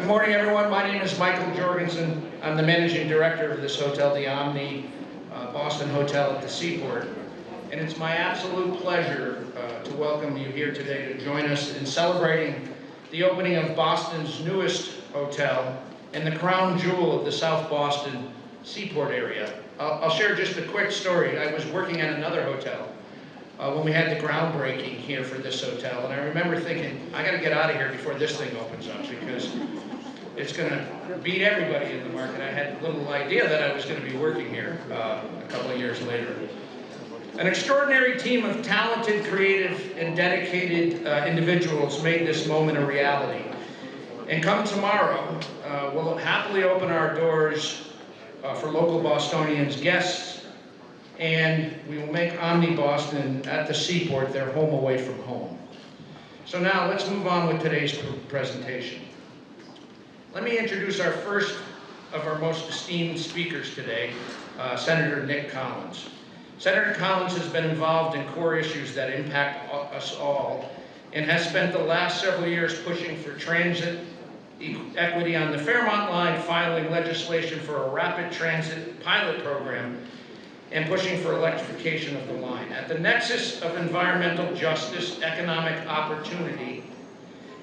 Good morning, everyone. My name is Michael Jorgensen. I'm the managing director of this hotel, the Omni Boston Hotel at the Seaport. And it's my absolute pleasure to welcome you here today to join us in celebrating the opening of Boston's newest hotel and the crown jewel of the South Boston Seaport area. I'll share just a quick story. I was working at another hotel when we had the groundbreaking here for this hotel, and I remember thinking, I gotta get out of here before this thing opens up because it's gonna beat everybody in the market. I had little idea that I was gonna be working here a couple of years later. An extraordinary team of talented, creative, and dedicated individuals made this moment a reality. And come tomorrow, we'll happily open our doors for local Bostonians, guests, and we will make Omni Boston at the Seaport their home away from home. So now let's move on with today's presentation. Let me introduce our first of our most esteemed speakers today, Senator Nick Collins. Senator Collins has been involved in core issues that impact us all and has spent the last several years pushing for transit equity on the Fairmont line, filing legislation for a rapid transit pilot program, and pushing for electrification of the line. At the nexus of environmental justice, economic opportunity,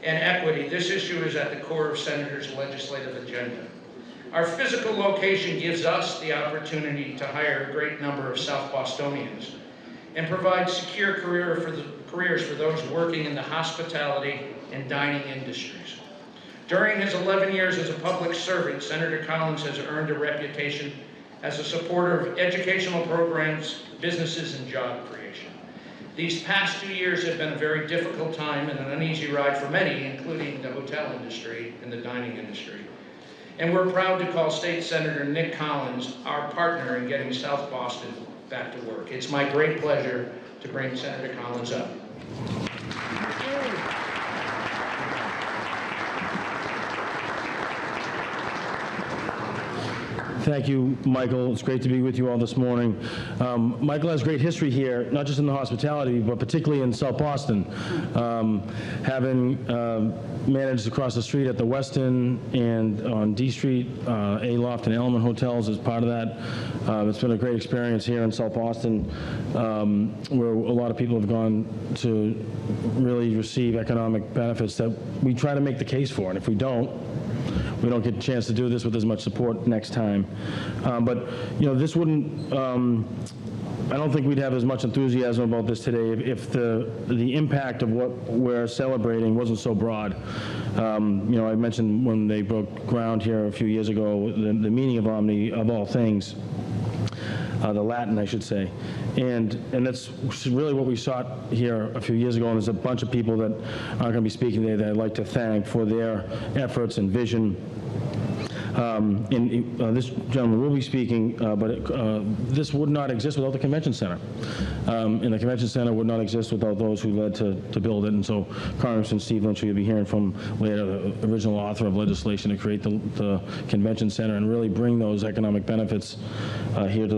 and equity, this issue is at the core of Senator's legislative agenda. Our physical location gives us the opportunity to hire a great number of South Bostonians and provide secure careers for those working in the hospitality and dining industries. During his 11 years as a public servant, Senator Collins has earned a reputation as a supporter of educational programs, businesses, and job creation. These past 2 years have been a very difficult time and an uneasy ride for many, including the hotel industry and the dining industry. And we're proud to call State Senator Nick Collins our partner in getting South Boston back to work. It's my great pleasure to bring Senator Collins up. Thank you, Michael. It's great to be with you all this morning. Michael has great history here, not just in the hospitality, but particularly in South Boston. Having managed across the street at the Westin and on D Street, A-Loft and Element Hotels as part of that. It's been a great experience here in South Boston, where a lot of people have gone to really receive economic benefits that we try to make the case for, and if we don't get a chance to do this with as much support next time. But you know, this wouldn't, I don't think we'd have as much enthusiasm about this today if the impact of what we're celebrating wasn't so broad. You know, I mentioned when they broke ground here a few years ago, the meaning of Omni, of all things, the Latin, I should say. And that's really what we sought here a few years ago, and there's a bunch of people that aren't going to be speaking today that I'd like to thank for their efforts and vision. This gentleman will be speaking, but this would not exist without the Convention Center. And the Convention Center would not exist without those who led to build it. And so Congressman Stephen F, who you'll be hearing from later, the original author of legislation to create the Convention Center and really bring those economic benefits here to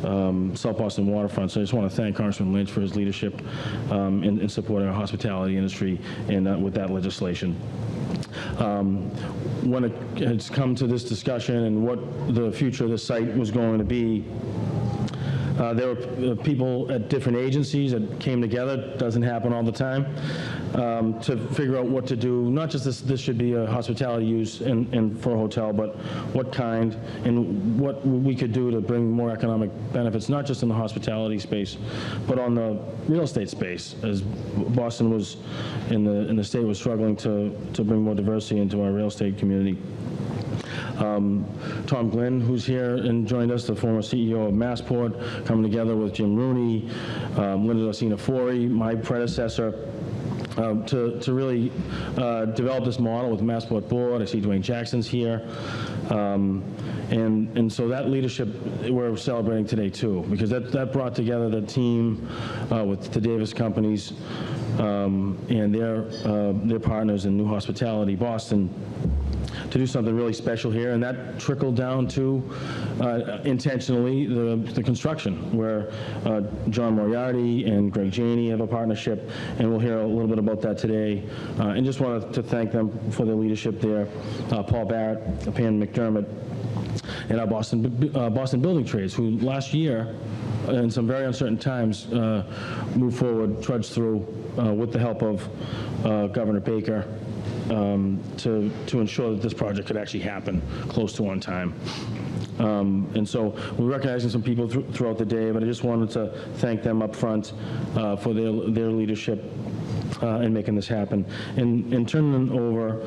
the South Boston waterfront. So I just want to thank Congressman Lynch for his leadership in supporting our hospitality industry and with that legislation. When it's come to this discussion and what the future of the site was going to be, there were people at different agencies that came together, doesn't happen all the time, to figure out what to do. Not just this should be a hospitality use and for a hotel, but what kind and what we could do to bring more economic benefits, not just in the hospitality space, but on the real estate space, as Boston was in the state was struggling to bring more diversity into our real estate community. Tom Glenn, who's here and joined us, the former CEO of Massport, coming together with Jim Rooney, Linda Dorsina-Forey, my predecessor, to really develop this model with the Massport board. I see Dwayne Jackson's here. And so that leadership we're celebrating today too, because that brought together the team with the Davis companies and their partners in New Hospitality Boston to do something really special here, and that trickled down to intentionally the construction, where John Moriarty and Greg Janey have a partnership, and we'll hear a little bit about that today. And just wanted to thank them for their leadership there. Paul Barrett, Pam McDermott, and our Boston Building Trades, who last year, in some very uncertain times, moved forward, trudged through with the help of Governor Baker to ensure that this project could actually happen close to on time. And so we're recognizing some people throughout the day, but I just wanted to thank them up front for their leadership in making this happen. And turning over,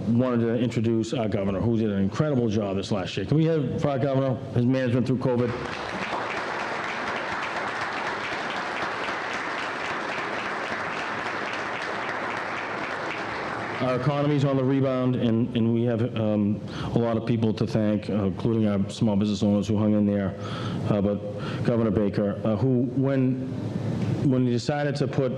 wanted to introduce our governor, who did an incredible job this last year. Can we have for our governor, his management through COVID? Our economy's on the rebound, and we have a lot of people to thank, including our small business owners who hung in there. But Governor Baker, who, when he decided to put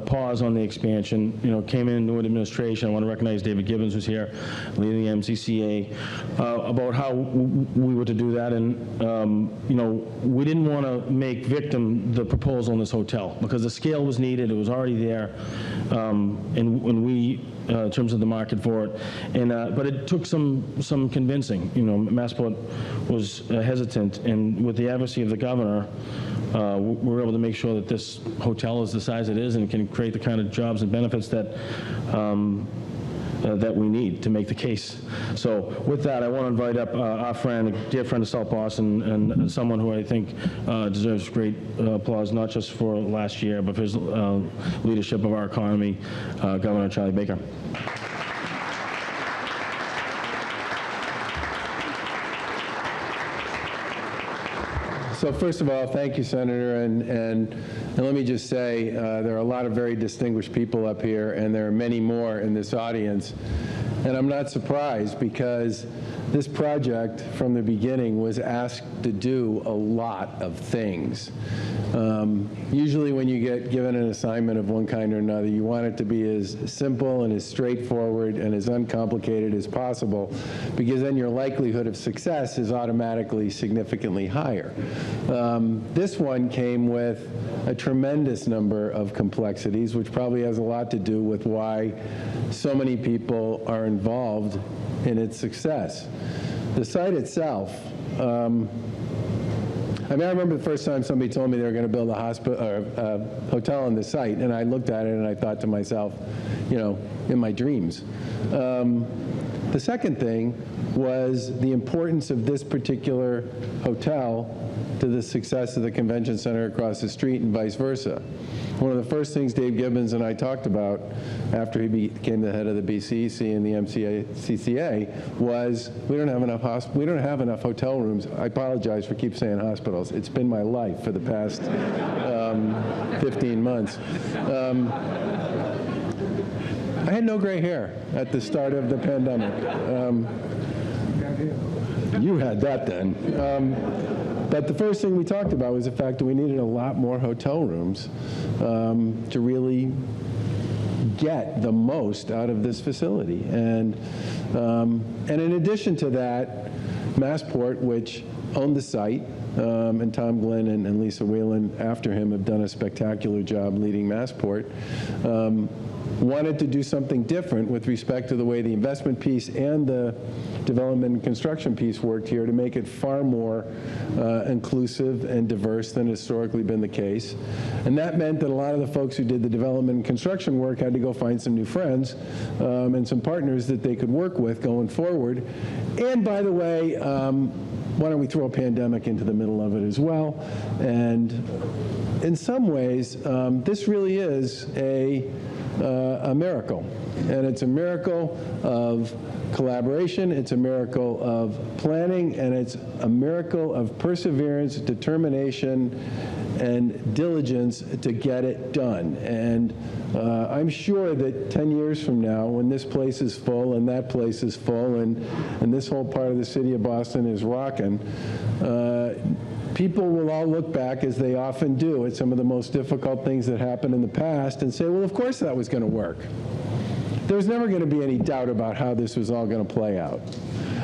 pause on the expansion, came in new administration. I want to recognize David Gibbons, who's here, leading the MCCA, about how we were to do that. And, we didn't want to make victim the proposal in this hotel, because the scale was needed. It was already there. And we, in terms of the market for it. And, but it took some convincing. Massport was hesitant, and with the advocacy of the governor, we were able to make sure that this hotel is the size it is and can create the kind of jobs and benefits that that we need to make the case. So with that, I want to invite up our friend, a dear friend of South Boston, and someone who I think deserves great applause, not just for last year, but for his leadership of our economy, Governor Charlie Baker. So first of all, thank you, Senator, and let me just say there are a lot of very distinguished people up here, and there are many more in this audience, and I'm not surprised, because this project from the beginning was asked to do a lot of things. Usually when you get given an assignment of one kind or another, you want it to be as simple and as straightforward and as uncomplicated as possible, because then your likelihood of success is automatically significantly higher. This one came with a tremendous number of complexities, which probably has a lot to do with why so many people are involved in its success. The site itself, I remember the first time somebody told me they were going to build a hospital or a hotel on the site, and I looked at it and I thought to myself, in my dreams. The second thing was the importance of this particular hotel to the success of the convention center across the street and vice versa. One of the first things Dave Gibbons and I talked about after he became the head of the BCEC and the MCCA was we don't have enough hotel rooms. I apologize for keep saying hospitals. It's been my life for the past 15 months. I had no gray hair at the start of the pandemic. You had that then. But the first thing we talked about was the fact that we needed a lot more hotel rooms to really get the most out of this facility. And in addition to that, Massport, which owned the site, and Tom Glenn and Lisa Whelan after him have done a spectacular job leading Massport, wanted to do something different with respect to the way the investment piece and the development and construction piece worked here to make it far more inclusive and diverse than historically been the case. And that meant that a lot of the folks who did the development and construction work had to go find some new friends and some partners that they could work with going forward. And by the way, why don't we throw a pandemic into the middle of it as well? And in some ways, this really is a miracle. And it's a miracle of collaboration, it's a miracle of planning, and it's a miracle of perseverance, determination, and diligence to get it done. And I'm sure that 10 years from now, when this place is full and that place is full and this whole part of the city of Boston is rocking, people will all look back, as they often do, at some of the most difficult things that happened in the past and say, well, of course that was going to work. there's never going to be any doubt about how this was all going to play out.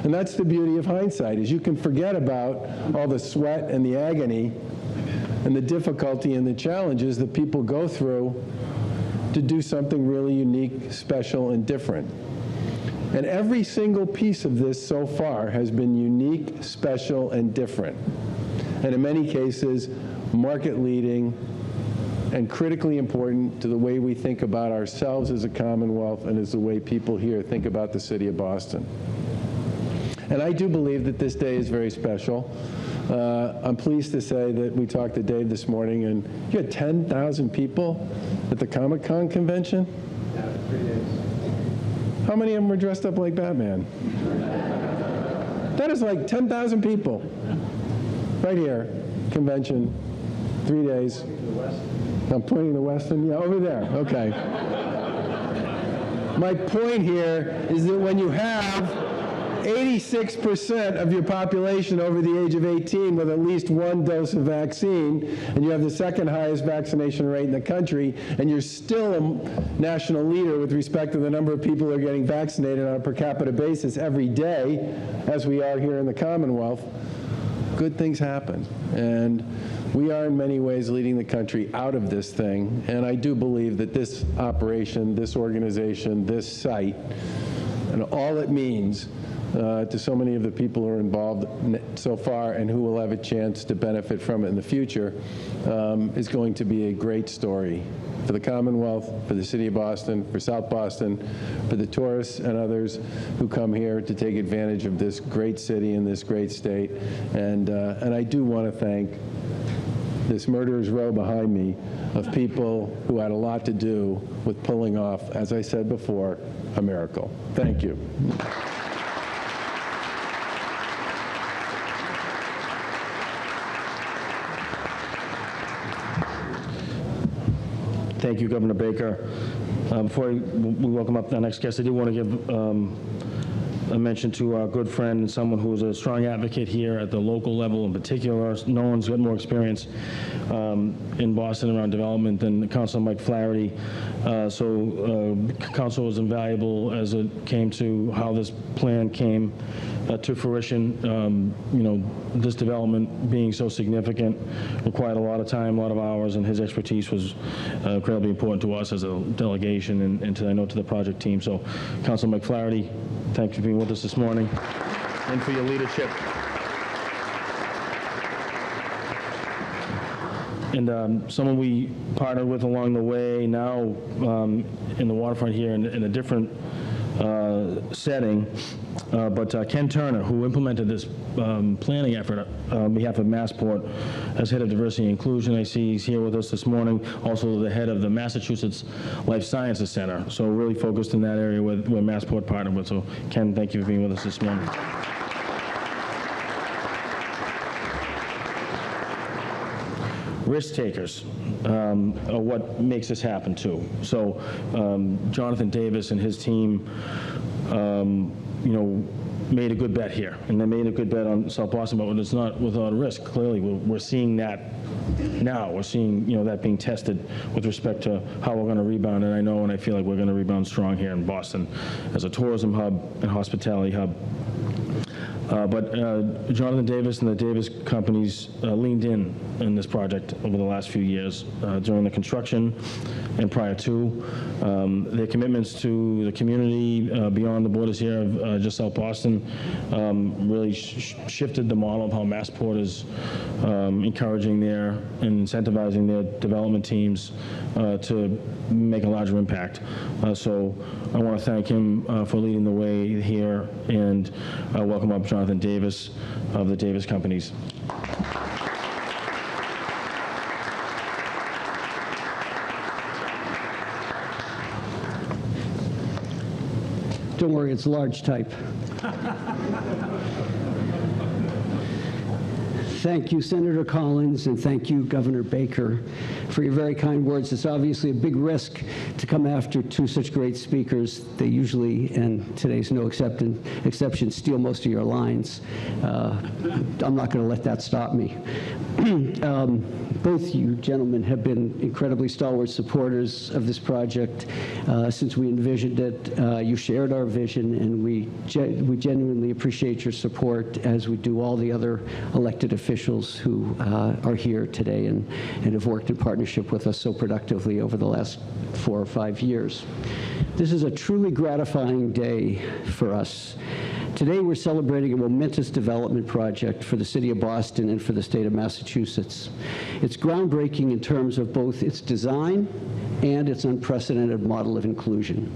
And that's the beauty of hindsight, is you can forget about all the sweat and the agony and the difficulty and the challenges that people go through to do something really unique, special, and different. And every single piece of this so far has been unique, special, and different. And in many cases, market-leading and critically important to the way we think about ourselves as a Commonwealth and as the way people here think about the city of Boston. And I do believe that this day is very special. I'm pleased to say that we talked to Dave this morning, and you had 10,000 people at the Comic-Con convention? Yeah, 3 days. How many of them were dressed up like Batman? That is like 10,000 people. Right here, convention, 3 days. I'm pointing to Weston, yeah, over there, okay. My point here is that when you have 86% of your population over the age of 18 with at least one dose of vaccine, and you have the second highest vaccination rate in the country, and you're still a national leader with respect to the number of people who are getting vaccinated on a per capita basis every day, as we are here in the Commonwealth, good things happen. And we are in many ways leading the country out of this thing, and I do believe that this operation, this organization, this site, and all it means to so many of the people who are involved so far and who will have a chance to benefit from it in the future is going to be a great story for the Commonwealth, for the city of Boston, for South Boston, for the tourists and others who come here to take advantage of this great city and this great state. And I do want to thank this murderer's row behind me of people who had a lot to do with pulling off, as I said before, a miracle. Thank you. Thank you, Governor Baker. Before we welcome up the next guest, I do want to give a mention to our good friend and someone who is a strong advocate here at the local level in particular. No one's got more experience in Boston around development than Councilor Mike Flaherty. Council was invaluable as it came to how this plan came to fruition. This development being so significant required a lot of time, a lot of hours, and his expertise was incredibly important to us as a delegation and to the project team. So, Councilor Mike Flaherty, thanks for being with us this morning and for your leadership. And someone we partnered with along the way now in the waterfront here in a different setting, but Ken Turner, who implemented this planning effort on behalf of Massport as head of diversity and inclusion. I see he's here with us this morning, also the head of the Massachusetts Life Sciences Center, so really focused in that area where Massport partnered with. So Ken, thank you for being with us this morning. Risk takers are what makes this happen too. So Jonathan Davis and his team, made a good bet here, and they made a good bet on South Boston, but it's not without risk. Clearly, we're seeing that now. We're seeing that being tested with respect to how we're going to rebound, and I know and I feel like we're going to rebound strong here in Boston as a tourism hub and hospitality hub. But Jonathan Davis and the Davis companies leaned in this project over the last few years during the construction and prior to. Their commitments to the community beyond the borders here of just South Boston really shifted the model of how Massport is encouraging their and incentivizing their development teams to make a larger impact. So I want to thank him for leading the way here, and welcome up Jonathan Davis of the Davis Companies. Don't worry, it's large type. Thank you, Senator Collins, and thank you, Governor Baker, for your very kind words. It's obviously a big risk to come after two such great speakers. They usually, and today's no exception, steal most of your lines. I'm not going to let that stop me. Both you gentlemen have been incredibly stalwart supporters of this project since we envisioned it. You shared our vision, and we genuinely appreciate your support, as we do all the other elected officials who are here today and have worked in partnership with us so productively over the last 4 or 5 years. This is a truly gratifying day for us. Today we're celebrating a momentous development project for the city of Boston and for the state of Massachusetts. It's groundbreaking in terms of both its design and its unprecedented model of inclusion.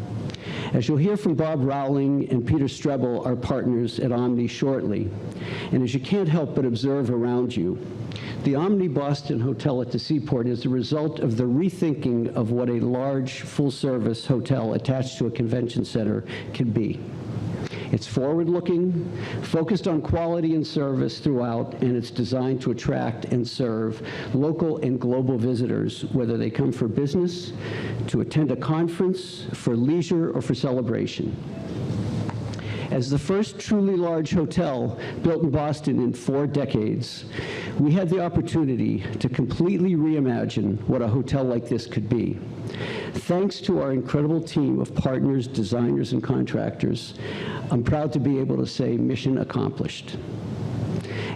As you'll hear from Bob Rowling and Peter Strebel, our partners at Omni, shortly, and as you can't help but observe around you, the Omni Boston Hotel at the Seaport is the result of the rethinking of what a large, full-service hotel attached to a convention center can be. It's forward-looking, focused on quality and service throughout, and it's designed to attract and serve local and global visitors, whether they come for business, to attend a conference, for leisure, or for celebration. As the first truly large hotel built in Boston in 4 decades, we had the opportunity to completely reimagine what a hotel like this could be. Thanks to our incredible team of partners, designers, and contractors, I'm proud to be able to say mission accomplished.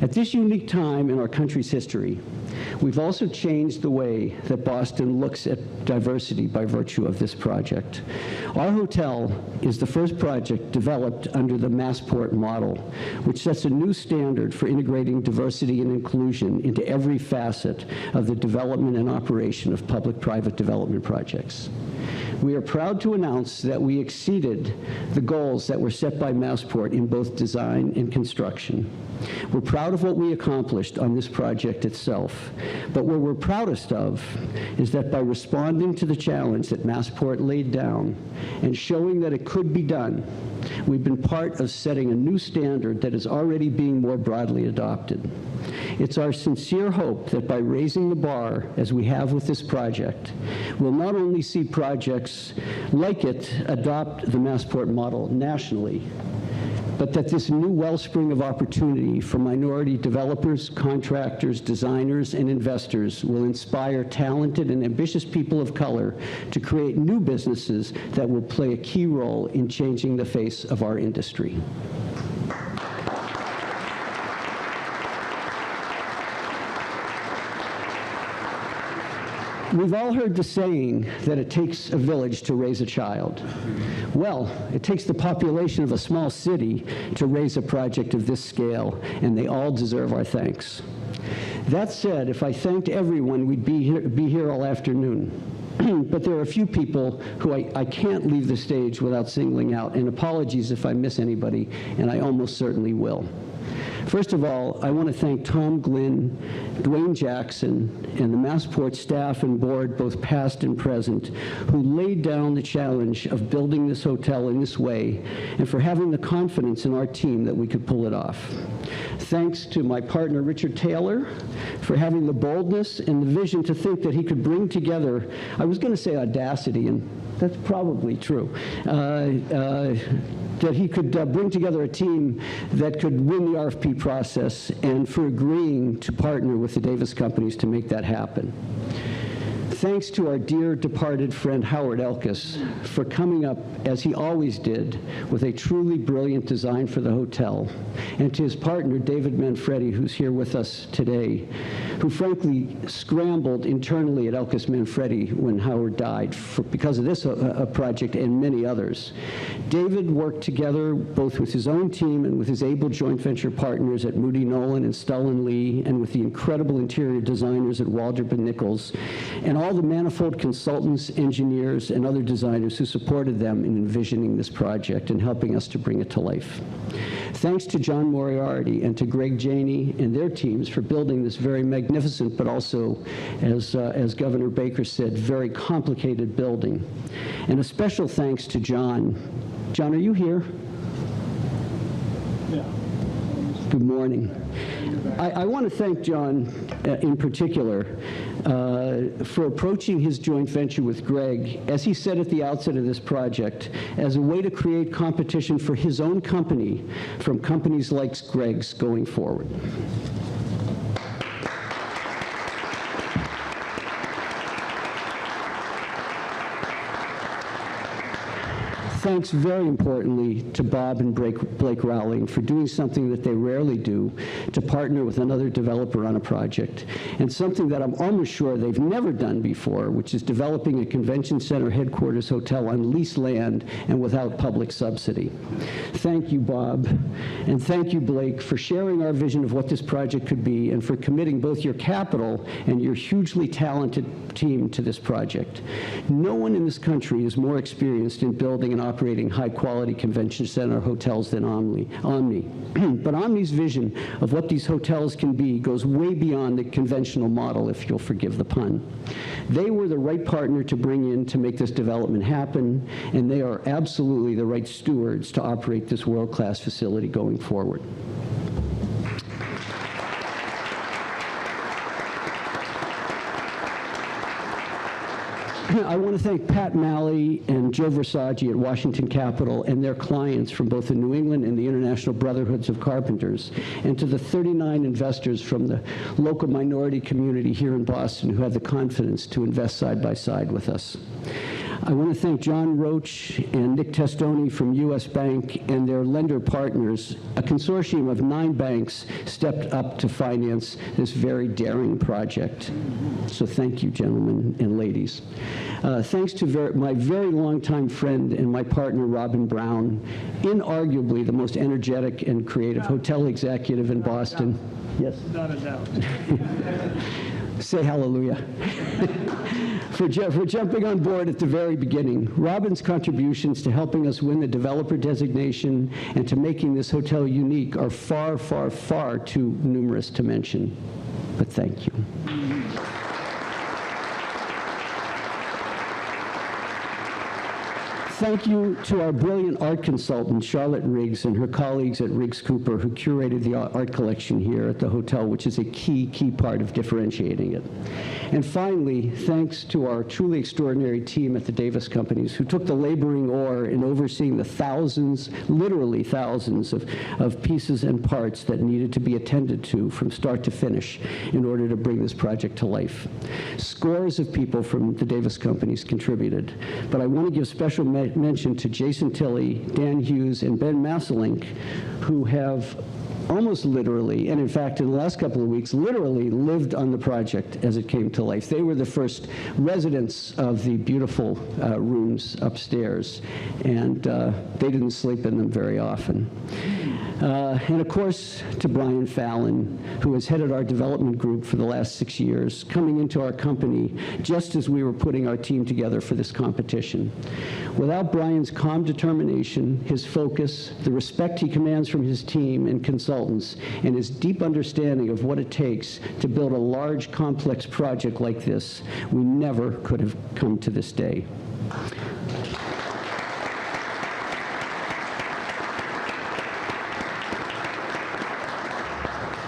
At this unique time in our country's history, we've also changed the way that Boston looks at diversity by virtue of this project. Our hotel is the first project developed under the Massport model, which sets a new standard for integrating diversity and inclusion into every facet of the development and operation of public-private development projects. We are proud to announce that we exceeded the goals that were set by Massport in both design and construction. We're proud of what we accomplished on this project itself, but what we're proudest of is that by responding to the challenge that Massport laid down and showing that it could be done, we've been part of setting a new standard that is already being more broadly adopted. It's our sincere hope that by raising the bar, as we have with this project, we'll not only see projects like it adopt the Massport model nationally, but that this new wellspring of opportunity for minority developers, contractors, designers, and investors will inspire talented and ambitious people of color to create new businesses that will play a key role in changing the face of our industry. We've all heard the saying that it takes a village to raise a child. Well, it takes the population of a small city to raise a project of this scale, and they all deserve our thanks. That said, if I thanked everyone, we'd be here all afternoon. But there are a few people who I can't leave the stage without singling out, and apologies if I miss anybody, and I almost certainly will. First of all, I want to thank Tom Glynn, Dwayne Jackson, and the Massport staff and board, both past and present, who laid down the challenge of building this hotel in this way, and for having the confidence in our team that we could pull it off. Thanks to my partner, Richard Taylor, for having the boldness and the vision to think that he could bring together, I was going to say audacity, and that's probably true, that he could bring together a team that could win the RFP process, and for agreeing to partner with the Davis companies to make that happen. Thanks to our dear departed friend Howard Elkis for coming up, as he always did, with a truly brilliant design for the hotel, and to his partner David Manfredi, who's here with us today, who frankly scrambled internally at Elkis Manfredi when Howard died because of this project and many others. David worked together both with his own team and with his able joint venture partners at Moody Nolan and Stellan Lee, and with the incredible interior designers at Waldrop and Nichols, and all the manifold consultants, engineers, and other designers who supported them in envisioning this project and helping us to bring it to life. Thanks to John Moriarty and to Greg Janey and their teams for building this very magnificent, but also, as Governor Baker said, very complicated building. And a special thanks to John. John, are you here? Yeah. Good morning. I want to thank John in particular for approaching his joint venture with Greg, as he said at the outset of this project, as a way to create competition for his own company from companies like Greg's going forward. Thanks very importantly to Bob and Blake Rowling for doing something that they rarely do, to partner with another developer on a project, and something that I'm almost sure they've never done before, which is developing a convention center headquarters hotel on leased land and without public subsidy. Thank you, Bob, and thank you, Blake, for sharing our vision of what this project could be and for committing both your capital and your hugely talented team to this project. No one in this country is more experienced in building and operating high-quality convention center hotels than Omni. But Omni's vision of what these hotels can be goes way beyond the conventional model, if you'll forgive the pun. They were the right partner to bring in to make this development happen, and they are absolutely the right stewards to operate this world-class facility going forward. I want to thank Pat Malley and Joe Versace at Washington Capitol and their clients from both the New England and the International Brotherhoods of Carpenters, and to the 39 investors from the local minority community here in Boston who had the confidence to invest side by side with us. I want to thank John Roach and Nick Testoni from U.S. Bank and their lender partners. A consortium of 9 banks stepped up to finance this very daring project. So thank you, gentlemen and ladies. Thanks to my very longtime friend and my partner, Robin Brown, inarguably the most energetic and creative hotel executive in Boston. Yes? Not a doubt. Say hallelujah. for jumping on board at the very beginning. Robin's contributions to helping us win the developer designation and to making this hotel unique are far, far, far too numerous to mention. But thank you. Thank you to our brilliant art consultant, Charlotte Riggs, and her colleagues at Riggs Cooper, who curated the art collection here at the hotel, which is a key part of differentiating it. And finally, thanks to our truly extraordinary team at the Davis Companies, who took the laboring oar in overseeing the thousands, literally thousands, of pieces and parts that needed to be attended to from start to finish in order to bring this project to life. Scores of people from the Davis Companies contributed, but I want to give special mention to Jason Tilley, Dan Hughes, and Ben Masselink, who have almost literally, and in fact in the last couple of weeks, literally lived on the project as it came to life. They were the first residents of the beautiful rooms upstairs, and they didn't sleep in them very often. And of course, to Brian Fallon, who has headed our development group for the last 6 years, coming into our company just as we were putting our team together for this competition. Without Brian's calm determination, his focus, the respect he commands from his team and consultants, and his deep understanding of what it takes to build a large, complex project like this, we never could have come to this day.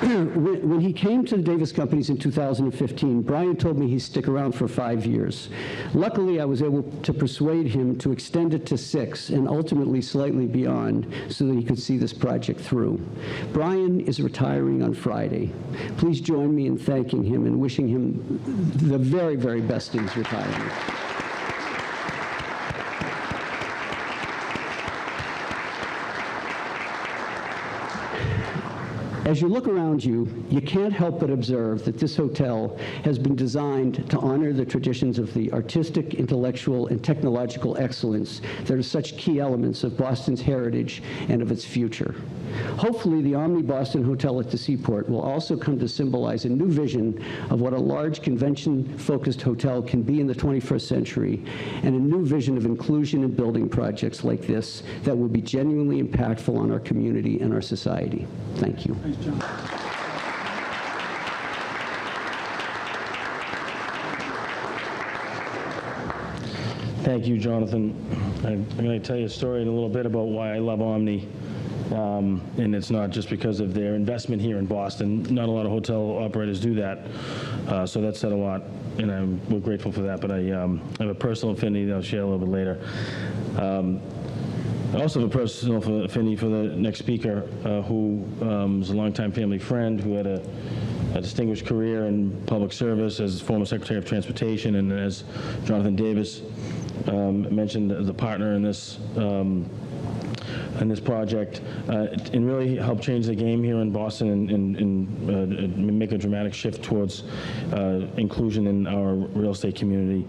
When he came to the Davis Companies in 2015, Brian told me he'd stick around for 5 years. Luckily, I was able to persuade him to extend it to 6 and ultimately slightly beyond so that he could see this project through. Brian is retiring on Friday. Please join me in thanking him and wishing him the very, very best in his retirement. As you look around you, you can't help but observe that this hotel has been designed to honor the traditions of the artistic, intellectual, and technological excellence that are such key elements of Boston's heritage and of its future. Hopefully, the Omni Boston Hotel at the Seaport will also come to symbolize a new vision of what a large convention-focused hotel can be in the 21st century, and a new vision of inclusion in building projects like this that will be genuinely impactful on our community and our society. Thank you. Thanks, John. Thank you, Jonathan. I'm going to tell you a story in a little bit about why I love Omni. And it's not just because of their investment here in Boston. Not a lot of hotel operators do that. So that said a lot, and we're grateful for that. But I have a personal affinity that I'll share a little bit later. I also have a personal affinity for the next speaker, who is a longtime family friend, who had a distinguished career in public service as former Secretary of Transportation, and as Jonathan Davis mentioned, as a partner in this project, and really helped change the game here in Boston and make a dramatic shift towards inclusion in our real estate community.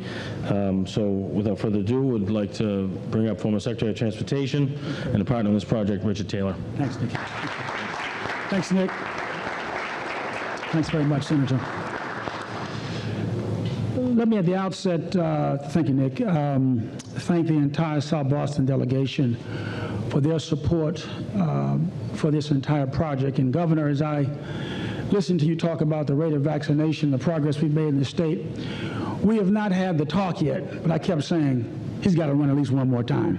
So without further ado, would like to bring up former Secretary of Transportation and a partner in this project, Richard Taylor. Thanks, Nick. Thanks, Nick. Thanks very much, Senator. Let me at the outset, thank you, Nick, thank the entire South Boston delegation for their support for this entire project. And Governor, as I listened to you talk about the rate of vaccination, the progress we've made in the state, we have not had the talk yet, but I kept saying, he's got to run at least one more time.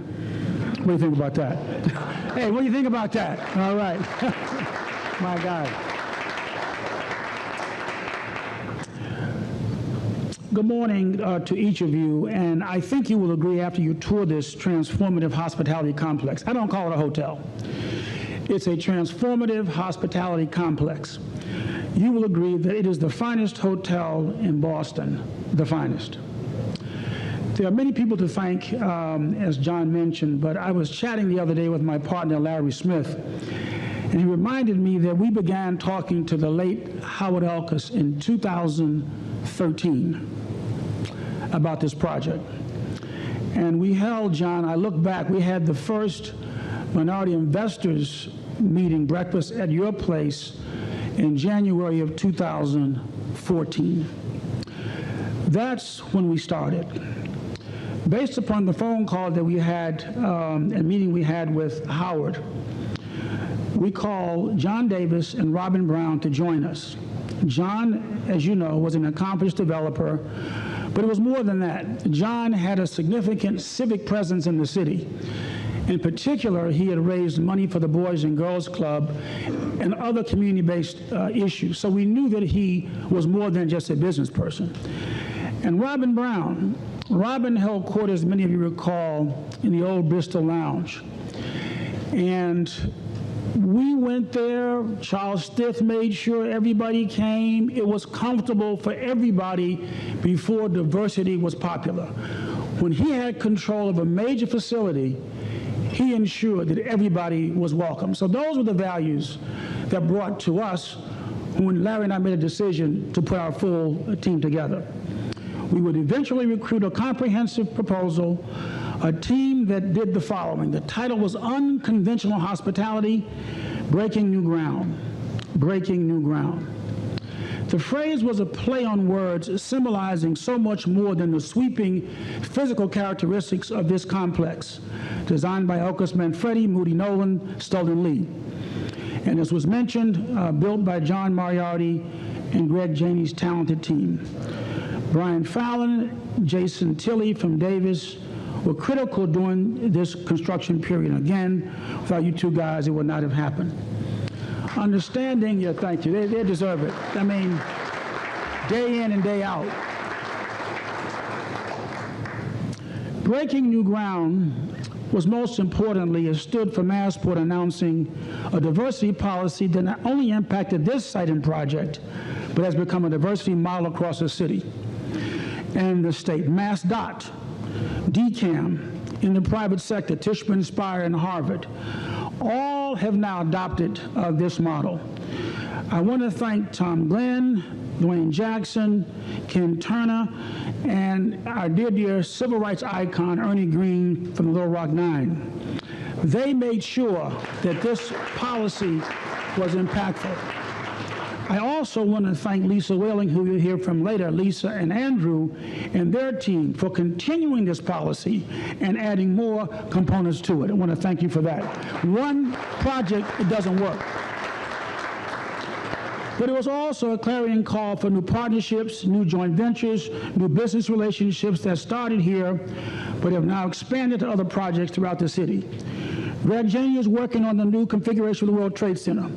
What do you think about that? Hey, what do you think about that? All right. My God. Good morning to each of you, and I think you will agree after you tour this transformative hospitality complex. I don't call it a hotel. It's a transformative hospitality complex. You will agree that it is the finest hotel in Boston, the finest. There are many people to thank, as John mentioned, but I was chatting the other day with my partner, Larry Smith, and he reminded me that we began talking to the late Howard Elkus in 2013 about this project. And we held, John, I look back, we had the first minority investors meeting breakfast at your place in January of 2014. That's when we started. Based upon the phone call that we had, a meeting we had with Howard, we called John Davis and Robin Brown to join us. John, as you know, was an accomplished developer, but it was more than that. John had a significant civic presence in the city. In particular, he had raised money for the Boys and Girls Club and other community-based issues. So we knew that he was more than just a business person. And Robin Brown, Robin held quarters, many of you recall, in the old Bristol Lounge. And we went there. Charles Stith made sure everybody came. It was comfortable for everybody before diversity was popular. When he had control of a major facility, he ensured that everybody was welcome. So those were the values that brought to us when Larry and I made a decision to put our full team together. We would eventually recruit a comprehensive proposal, a team that did the following. The title was Unconventional Hospitality, Breaking New Ground. Breaking New Ground. The phrase was a play on words symbolizing so much more than the sweeping physical characteristics of this complex, designed by Elkus Manfredi, Moody Nolan, Stolden Lee. And as was mentioned, built by John Moriarty and Greg Janey's talented team. Brian Fallon, Jason Tilley from Davis were critical during this construction period. Again, without you two guys, it would not have happened. Understanding, yeah, thank you, they deserve it. I mean, day in and day out. Breaking new ground was most importantly, it stood for Massport announcing a diversity policy that not only impacted this site and project, but has become a diversity model across the city and the state. MassDOT, DCAM, in the private sector, Tishman, Spire, and Harvard, all have now adopted this model. I want to thank Tom Glenn, Dwayne Jackson, Ken Turner, and our dear civil rights icon, Ernie Green from the Little Rock Nine. They made sure that this policy was impactful. I also want to thank Lisa Whelan, who you'll hear from later, Lisa and Andrew and their team for continuing this policy and adding more components to it. I want to thank you for that. One project, it doesn't work. But it was also a clarion call for new partnerships, new joint ventures, new business relationships that started here, but have now expanded to other projects throughout the city. Greg Janey is working on the new configuration of the World Trade Center.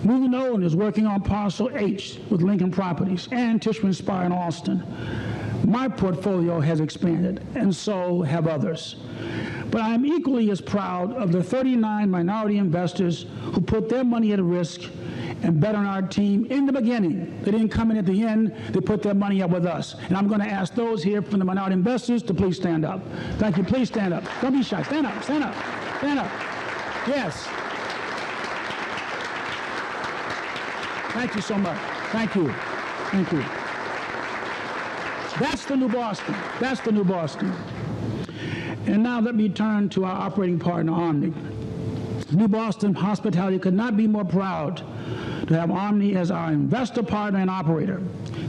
Moving Nolan is working on Parcel H with Lincoln Properties and Tishman Spire in Austin. My portfolio has expanded, and so have others. But I am equally as proud of the 39 minority investors who put their money at risk and bet on our team in the beginning. They didn't come in at the end. They put their money up with us. And I'm going to ask those here from the minority investors to please stand up. Thank you. Please stand up. Don't be shy. Stand up. Stand up. Stand up. Yes. Thank you so much. Thank you. Thank you. That's the new Boston. That's the new Boston. And now let me turn to our operating partner, Omni. New Boston Hospitality could not be more proud to have Omni as our investor partner and operator.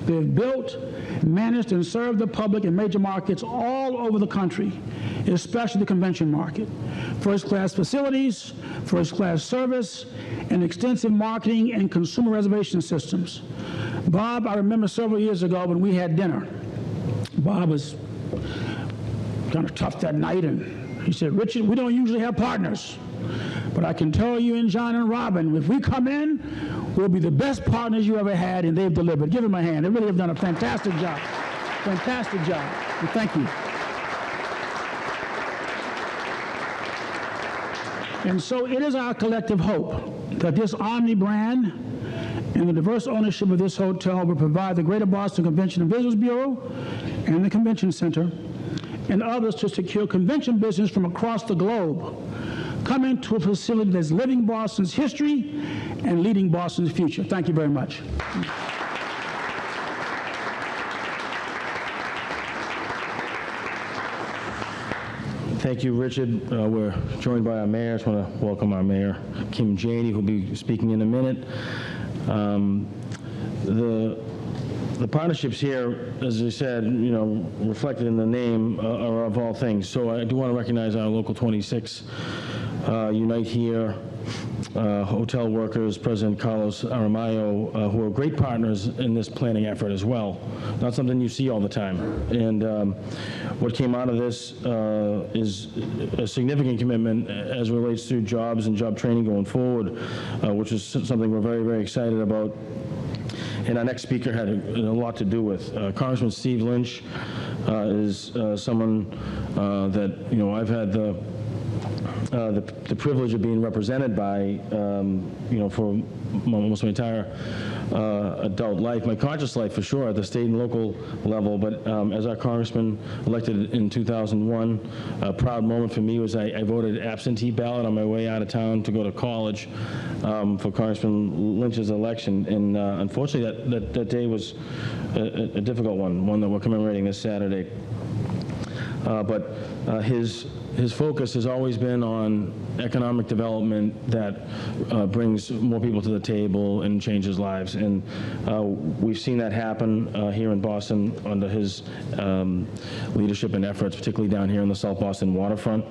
They've built, managed, and served the public in major markets all over the country, especially the convention market. First-class facilities, first-class service, and extensive marketing and consumer reservation systems. Bob, I remember several years ago when we had dinner. Bob was kind of tough that night, and he said, "Richard, we don't usually have partners, but I can tell you and John and Robin, if we come in, we'll be the best partners you ever had," and they've delivered. Give them a hand. They really have done a fantastic job. Fantastic job. And thank you. And so it is our collective hope that this Omni brand and the diverse ownership of this hotel will provide the Greater Boston Convention and Visitors Bureau and the Convention Center and others to secure convention business from across the globe, coming to a facility that's living Boston's history and leading Boston's future. Thank you very much. Thank you, Richard. We're joined by our mayor. I just want to welcome our mayor, Kim Janey, who'll be speaking in a minute. The partnerships here, as I said, reflected in the name, are of all things. So I do want to recognize our Local 26, Unite Here, hotel workers, President Carlos Aramayo, who are great partners in this planning effort as well. Not something you see all the time. And what came out of this is a significant commitment as it relates to jobs and job training going forward, which is something we're very, very excited about. And our next speaker had a lot to do with. Congressman Steve Lynch is someone that I've had the privilege of being represented by, for almost my entire adult life, my conscious life for sure, at the state and local level. But as our congressman elected in 2001, a proud moment for me was I voted absentee ballot on my way out of town to go to college for Congressman Lynch's election. And unfortunately, that day was a difficult one that we're commemorating this Saturday. But his focus has always been on economic development that brings more people to the table and changes lives. And we've seen that happen here in Boston under his leadership and efforts, particularly down here in the South Boston waterfront,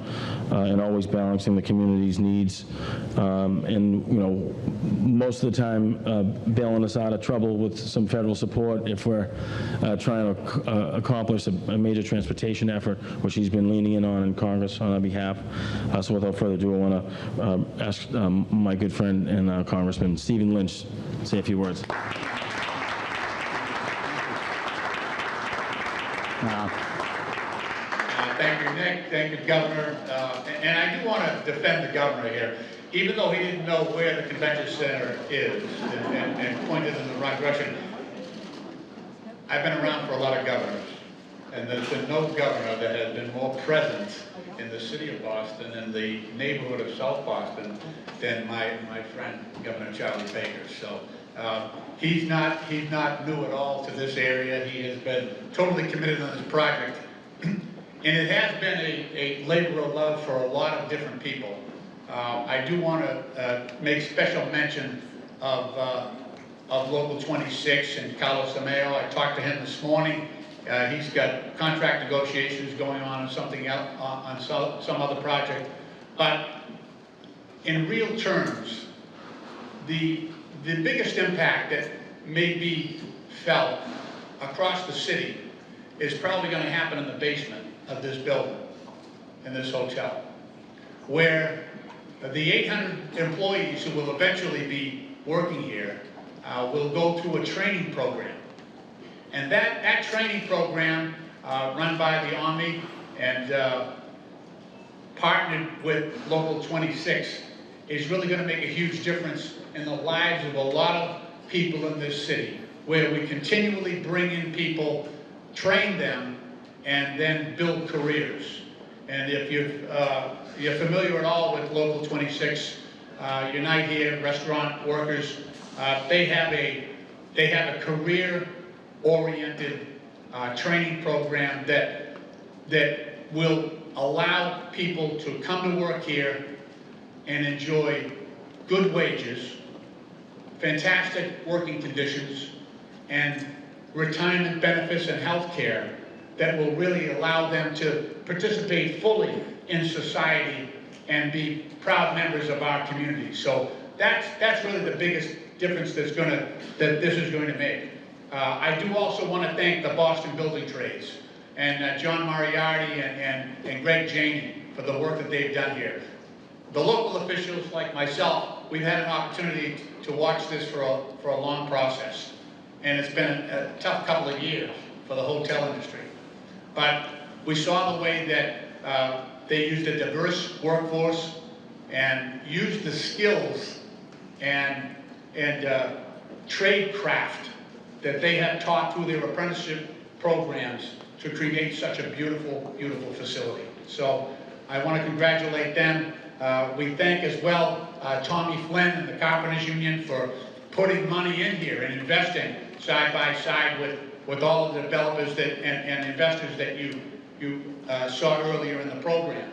and always balancing the community's needs. And most of the time bailing us out of trouble with some federal support if we're trying to accomplish a major transportation effort, which he's been leaning in on in Congress on our behalf. So without further ado, I want to ask my good friend and Congressman Stephen Lynch to say a few words. Thank you, Nick. Thank you, Governor. And I do want to defend the governor here. Even though he didn't know where the convention center is and pointed in the wrong direction, I've been around for a lot of governors, and there's been no governor that has been more present in the city of Boston and the neighborhood of South Boston than my friend, Governor Charlie Baker. So he's not new at all to this area. He has been totally committed on this project. And it has been a labor of love for a lot of different people. I do want to make special mention of Local 26 and Carlos Aramayo. I talked to him this morning. He's got contract negotiations going on something else, on some other project. But in real terms, the biggest impact that may be felt across the city is probably going to happen in the basement of this building, in this hotel, where the 800 employees who will eventually be working here will go through a training program. And that training program, run by the Omni and partnered with Local 26, is really going to make a huge difference in the lives of a lot of people in this city, where we continually bring in people, train them, and then build careers. And if you're familiar at all with Local 26, Unite Here, restaurant workers, they have a career-oriented training program that will allow people to come to work here and enjoy good wages, fantastic working conditions, and retirement benefits and health care that will really allow them to participate fully in society and be proud members of our community. So that's really the biggest difference that this is going to make. I do also want to thank the Boston Building Trades and John Moriarty and Greg Janey for the work that they've done here. The local officials like myself, we've had an opportunity to watch this for a long process. And it's been a tough couple of years for the hotel industry. But we saw the way that they used a diverse workforce and used the skills and trade craft that they have taught through their apprenticeship programs to create such a beautiful, beautiful facility. So I want to congratulate them. We thank as well Tommy Flynn and the Carpenters Union for putting money in here and investing side by side with all of the developers and investors that you saw earlier in the program.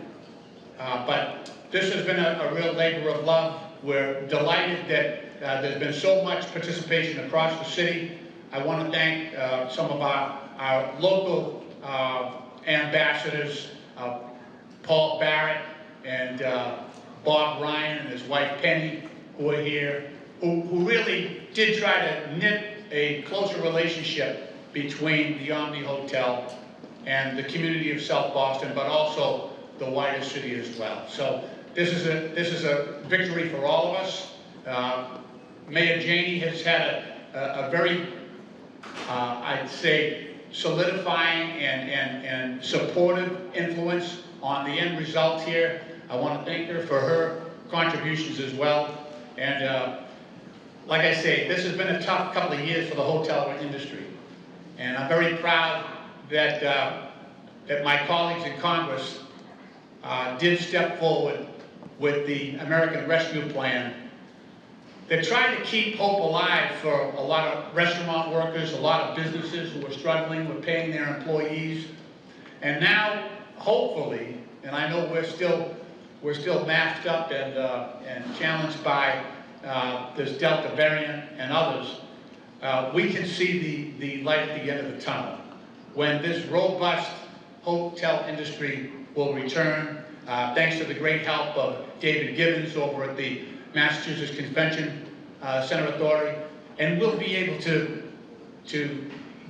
But this has been a real labor of love. We're delighted that there's been so much participation across the city. I want to thank some of our local ambassadors, Paul Barrett and Bob Ryan and his wife Penny, who are here, who really did try to knit a closer relationship between the Omni Hotel and the community of South Boston, but also the wider city as well. So this is a victory for all of us. Mayor Janey has had a very, I'd say, solidifying and supportive influence on the end result here. I want to thank her for her contributions as well. And like I say, this has been a tough couple of years for the hotel industry. And I'm very proud that, that my colleagues in Congress did step forward with the American Rescue Plan that tried to keep hope alive for a lot of restaurant workers, a lot of businesses who are struggling with paying their employees. And now, hopefully, and I know we're still masked up and challenged by this Delta variant and others, we can see the light at the end of the tunnel when this robust hotel industry will return, thanks to the great help of David Gibbons over at the Massachusetts Convention Center Authority, and we'll be able to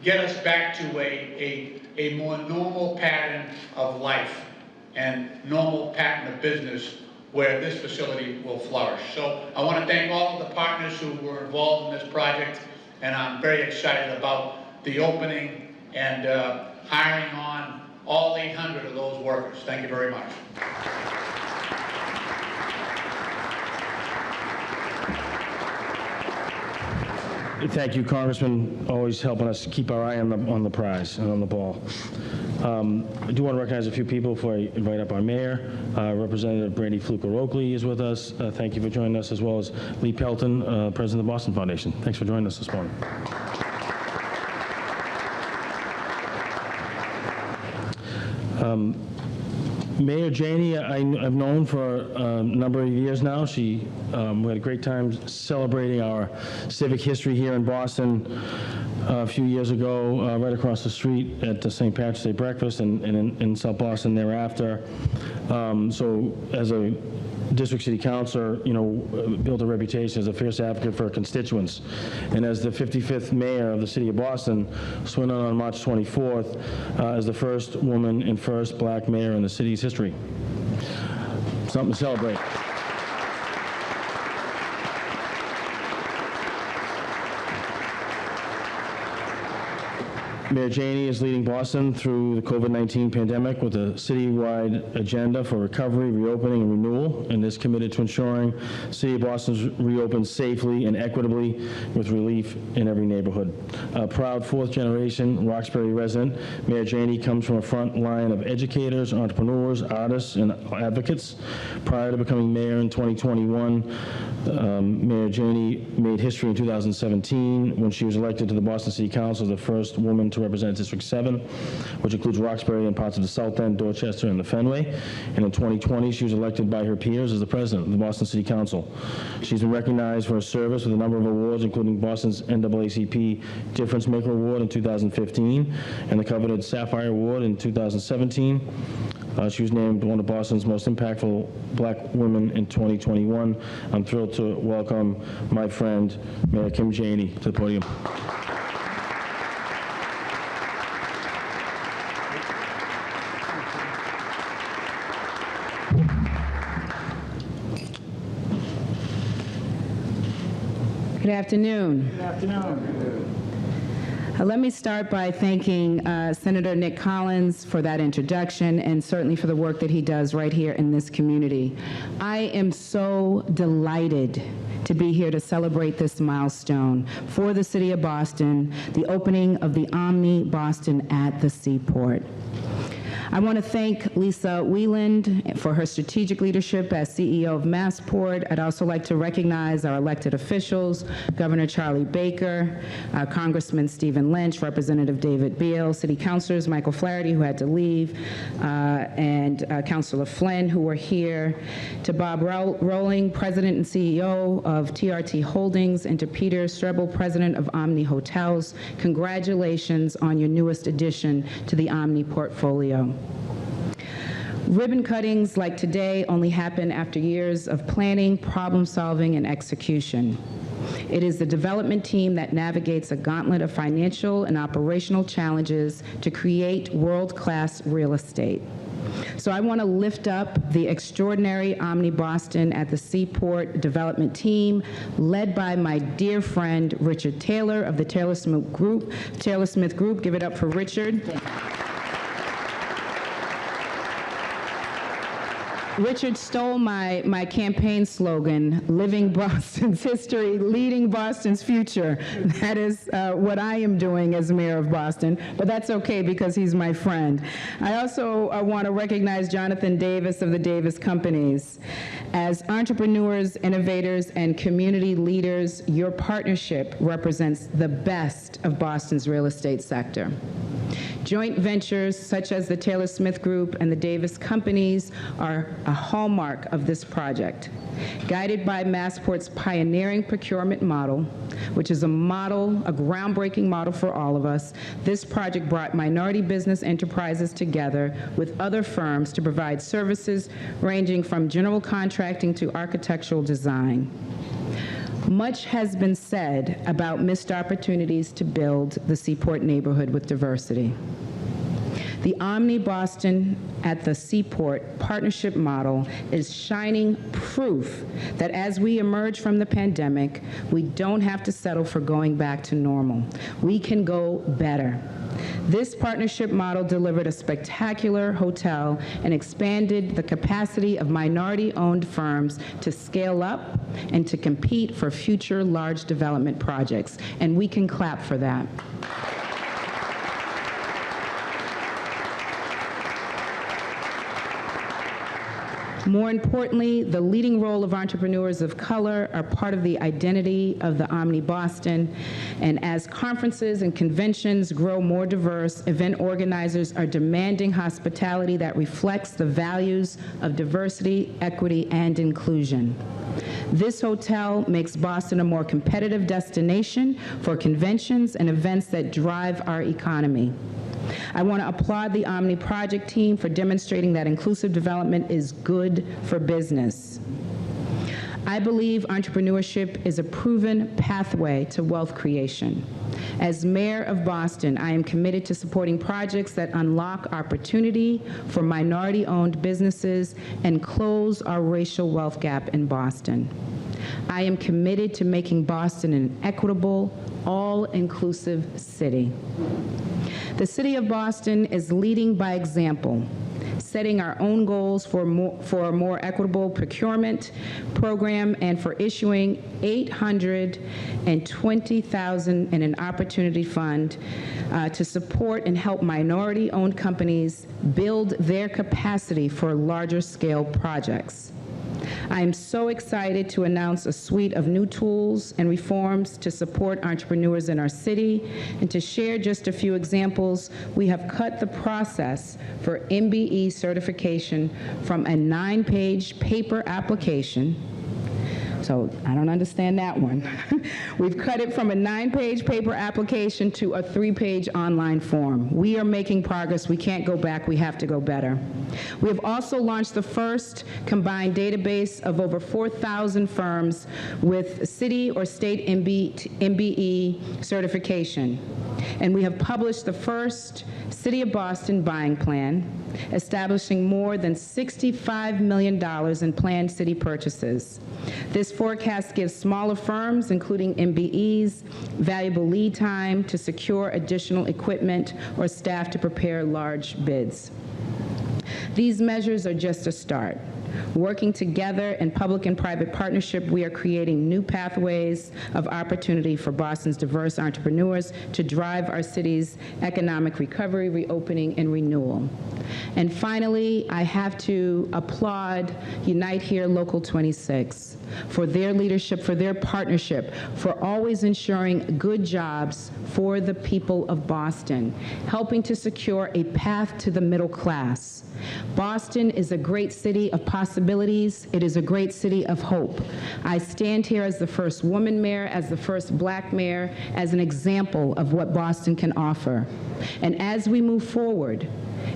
get us back to a more normal pattern of life and normal pattern of business where this facility will flourish. So I want to thank all of the partners who were involved in this project, and I'm very excited about the opening and hiring on all 800 of those workers. Thank you very much. Thank you, Congressman, always helping us keep our eye on the prize and on the ball. I do want to recognize a few people before I invite up our mayor. Representative Brandy Fluker-Oakley is with us. Thank you for joining us, as well as Lee Pelton, president of the Boston Foundation. Thanks for joining us this morning. Mayor Janey, I've known for a number of years now. We had a great time celebrating our civic history here in Boston a few years ago, right across the street at the St. Patrick's Day breakfast, and in South Boston thereafter. So as a district city councilor, built a reputation as a fierce advocate for constituents. And as the 55th mayor of the city of Boston, sworn in on March 24th as the first woman and first black mayor in the city's history. Something to celebrate. Mayor Janey is leading Boston through the COVID-19 pandemic with a citywide agenda for recovery, reopening, and renewal, and is committed to ensuring the City of Boston reopens safely and equitably with relief in every neighborhood. A proud fourth-generation Roxbury resident, Mayor Janey comes from a front line of educators, entrepreneurs, artists, and advocates. Prior to becoming mayor in 2021, Mayor Janey made history in 2017 when she was elected to the Boston City Council as the first woman to represent District 7, which includes Roxbury and parts of the South End, Dorchester, and the Fenway. And in 2020, she was elected by her peers as the president of the Boston City Council. She's been recognized for her service with a number of awards, including Boston's NAACP Difference Maker Award in 2015 and the coveted Sapphire Award in 2017. She was named one of Boston's most impactful black women in 2021. I'm thrilled to welcome my friend, Mayor Kim Janey, to the podium. Good afternoon. Good afternoon. Let me start by thanking Senator Nick Collins for that introduction and certainly for the work that he does right here in this community. I am so delighted to be here to celebrate this milestone for the City of Boston, the opening of the Omni Boston at the Seaport. I want to thank Lisa Whelan for her strategic leadership as CEO of Massport. I'd also like to recognize our elected officials, Governor Charlie Baker, Congressman Stephen Lynch, Representative David Biele, City Councilors Michael Flaherty, who had to leave, and Councilor Flynn, who were here, to Bob Rowling, President and CEO of TRT Holdings, and to Peter Strebel, President of Omni Hotels. Congratulations on your newest addition to the Omni portfolio. Ribbon cuttings like today only happen after years of planning, problem solving, and execution. It is the development team that navigates a gauntlet of financial and operational challenges to create world-class real estate. So I want to lift up the extraordinary Omni Boston at the Seaport development team, led by my dear friend Richard Taylor of the Taylor Smith Group. Give it up for Richard. Richard stole my campaign slogan, living Boston's history, leading Boston's future. That is what I am doing as mayor of Boston, but that's okay because he's my friend. I also want to recognize Jonathan Davis of the Davis Companies. As entrepreneurs, innovators, and community leaders, your partnership represents the best of Boston's real estate sector. Joint ventures such as the Taylor Smith Group and the Davis Companies are a hallmark of this project. Guided by Massport's pioneering procurement model, which is a groundbreaking model for all of us, this project brought minority business enterprises together with other firms to provide services ranging from general contracting to architectural design. Much has been said about missed opportunities to build the Seaport neighborhood with diversity. The Omni Boston at the Seaport partnership model is shining proof that as we emerge from the pandemic, we don't have to settle for going back to normal. We can go better. This partnership model delivered a spectacular hotel and expanded the capacity of minority-owned firms to scale up and to compete for future large development projects, and we can clap for that. More importantly, the leading role of entrepreneurs of color are part of the identity of the Omni Boston. And as conferences and conventions grow more diverse, event organizers are demanding hospitality that reflects the values of diversity, equity, and inclusion. This hotel makes Boston a more competitive destination for conventions and events that drive our economy. I want to applaud the Omni project team for demonstrating that inclusive development is good for business. I believe entrepreneurship is a proven pathway to wealth creation. As mayor of Boston, I am committed to supporting projects that unlock opportunity for minority-owned businesses and close our racial wealth gap in Boston. I am committed to making Boston an equitable, all-inclusive city. The City of Boston is leading by example, setting our own goals for a more equitable procurement program and for issuing $820,000 in an opportunity fund to support and help minority-owned companies build their capacity for larger scale projects. I am so excited to announce a suite of new tools and reforms to support entrepreneurs in our city. And to share just a few examples, we have cut the process for MBE certification from a 9-page paper application. So I don't understand that one. We've cut it from a 9-page paper application to a 3-page online form. We are making progress. We can't go back. We have to go better. We have also launched the first combined database of over 4,000 firms with city or state MBE certification. And we have published the first City of Boston buying plan, establishing more than $65 million in planned city purchases. This forecast gives smaller firms, including MBEs, valuable lead time to secure additional equipment or staff to prepare large bids. These measures are just a start. Working together in public and private partnership, we are creating new pathways of opportunity for Boston's diverse entrepreneurs to drive our city's economic recovery, reopening, and renewal. And finally, I have to applaud Unite Here Local 26 for their leadership, for their partnership, for always ensuring good jobs for the people of Boston, helping to secure a path to the middle class. Boston is a great city of possibilities. It is a great city of hope. I stand here as the first woman mayor, as the first black mayor, as an example of what Boston can offer. And as we move forward,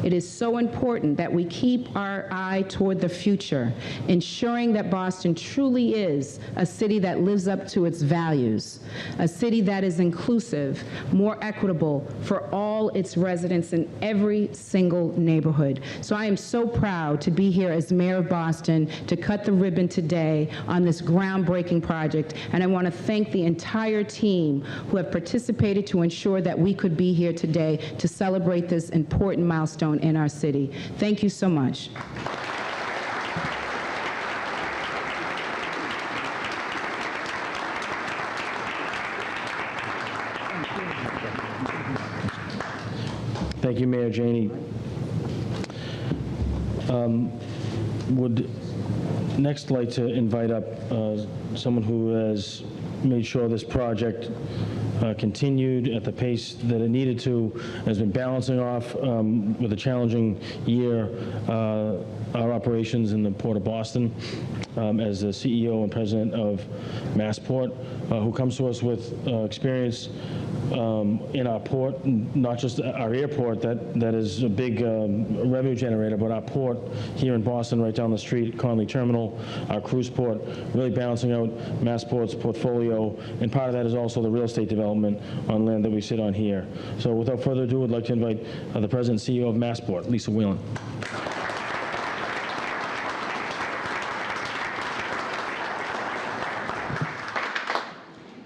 it is so important that we keep our eye toward the future, ensuring that Boston truly is a city that lives up to its values, a city that is inclusive, more equitable for all its residents in every single neighborhood. So I am so proud to be here as Mayor of Boston to cut the ribbon today on this groundbreaking project, and I want to thank the entire team who have participated to ensure that we could be here today to celebrate this important milestone in our city. Thank you so much. Thank you, Mayor Janey. Would next like to invite up someone who has made sure this project continued at the pace that it needed to, has been balancing off with a challenging year our operations in the Port of Boston as the CEO and president of Massport, who comes to us with experience in our port, not just our airport that is a big revenue generator, but our port here in Boston, right down the street, Conley Terminal, our cruise port, really balancing out Massport's portfolio, and part of that is also the real estate development on land that we sit on here. So without further ado, I'd like to invite the President and CEO of Massport, Lisa Whelan.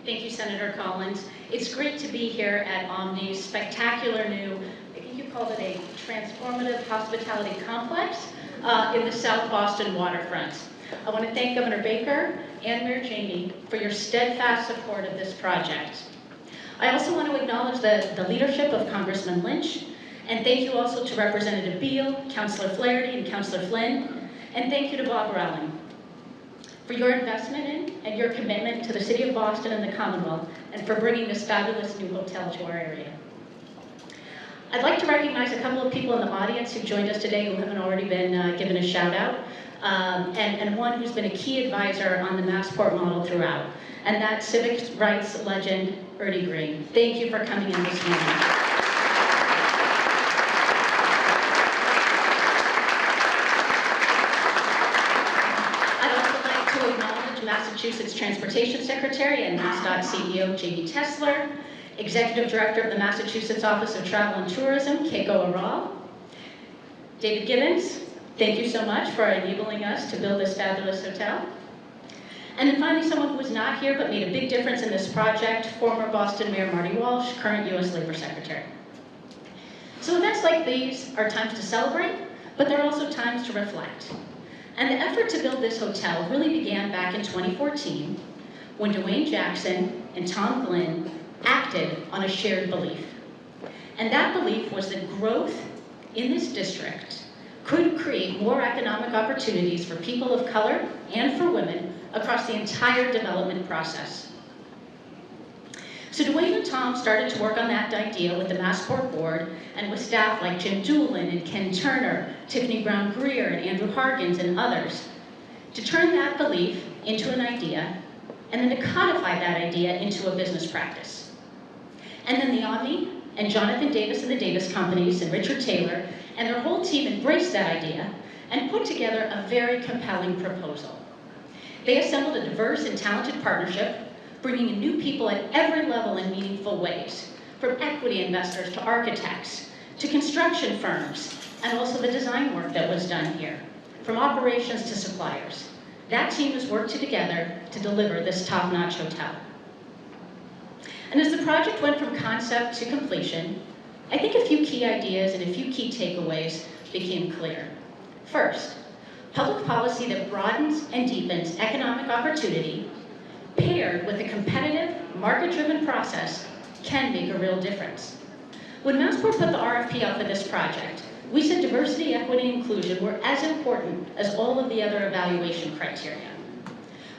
Thank you, Senator Collins. It's great to be here at Omni's spectacular new, I think you called it a transformative hospitality complex in the South Boston waterfront. I want to thank Governor Baker and Mayor Janey for your steadfast support of this project. I also want to acknowledge the leadership of Congressman Lynch, and thank you also to Representative Biele, Councilor Flaherty, and Councilor Flynn, and thank you to Bob Whelan for your investment in and your commitment to the City of Boston and the Commonwealth, and for bringing this fabulous new hotel to our area. I'd like to recognize a couple of people in the audience who joined us today who haven't already been given a shout out, and one who's been a key advisor on the Massport model throughout, and that's civic rights legend, Ernie Green. Thank you for coming in this morning. Massachusetts Transportation Secretary and MassDOT CEO JD Tesler, Executive Director of the Massachusetts Office of Travel and Tourism, Keiko Aral. David Gibbons, thank you so much for enabling us to build this fabulous hotel. And then finally, someone who was not here but made a big difference in this project, former Boston Mayor Marty Walsh, current U.S. Labor Secretary. So events like these are times to celebrate, but they're also times to reflect. And the effort to build this hotel really began back in 2014 when Dwayne Jackson and Tom Glynn acted on a shared belief. And that belief was that growth in this district could create more economic opportunities for people of color and for women across the entire development process. So Dwayne and Tom started to work on that idea with the Massport board and with staff like Jim Doolin and Ken Turner, Tiffany Brown Greer and Andrew Harkins and others to turn that belief into an idea and then to codify that idea into a business practice. And then the Omni and Jonathan Davis and the Davis Companies and Richard Taylor and their whole team embraced that idea and put together a very compelling proposal. They assembled a diverse and talented partnership, bringing in new people at every level in meaningful ways, from equity investors to architects, to construction firms, and also the design work that was done here, from operations to suppliers. That team has worked together to deliver this top-notch hotel. And as the project went from concept to completion, I think a few key ideas and a few key takeaways became clear. First, public policy that broadens and deepens economic opportunity, paired with a competitive, market-driven process, can make a real difference. When Massport put the RFP out for this project, we said diversity, equity, and inclusion were as important as all of the other evaluation criteria.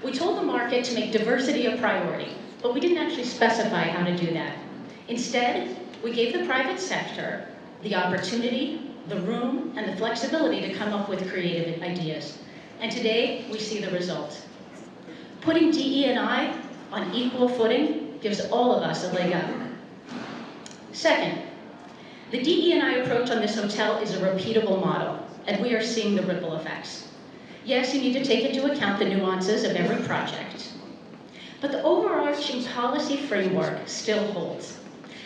We told the market to make diversity a priority, but we didn't actually specify how to do that. Instead, we gave the private sector the opportunity, the room, and the flexibility to come up with creative ideas. And today, we see the result. Putting DE&I on equal footing gives all of us a leg up. Second, the DE&I approach on this hotel is a repeatable model, and we are seeing the ripple effects. Yes, you need to take into account the nuances of every project, but the overarching policy framework still holds.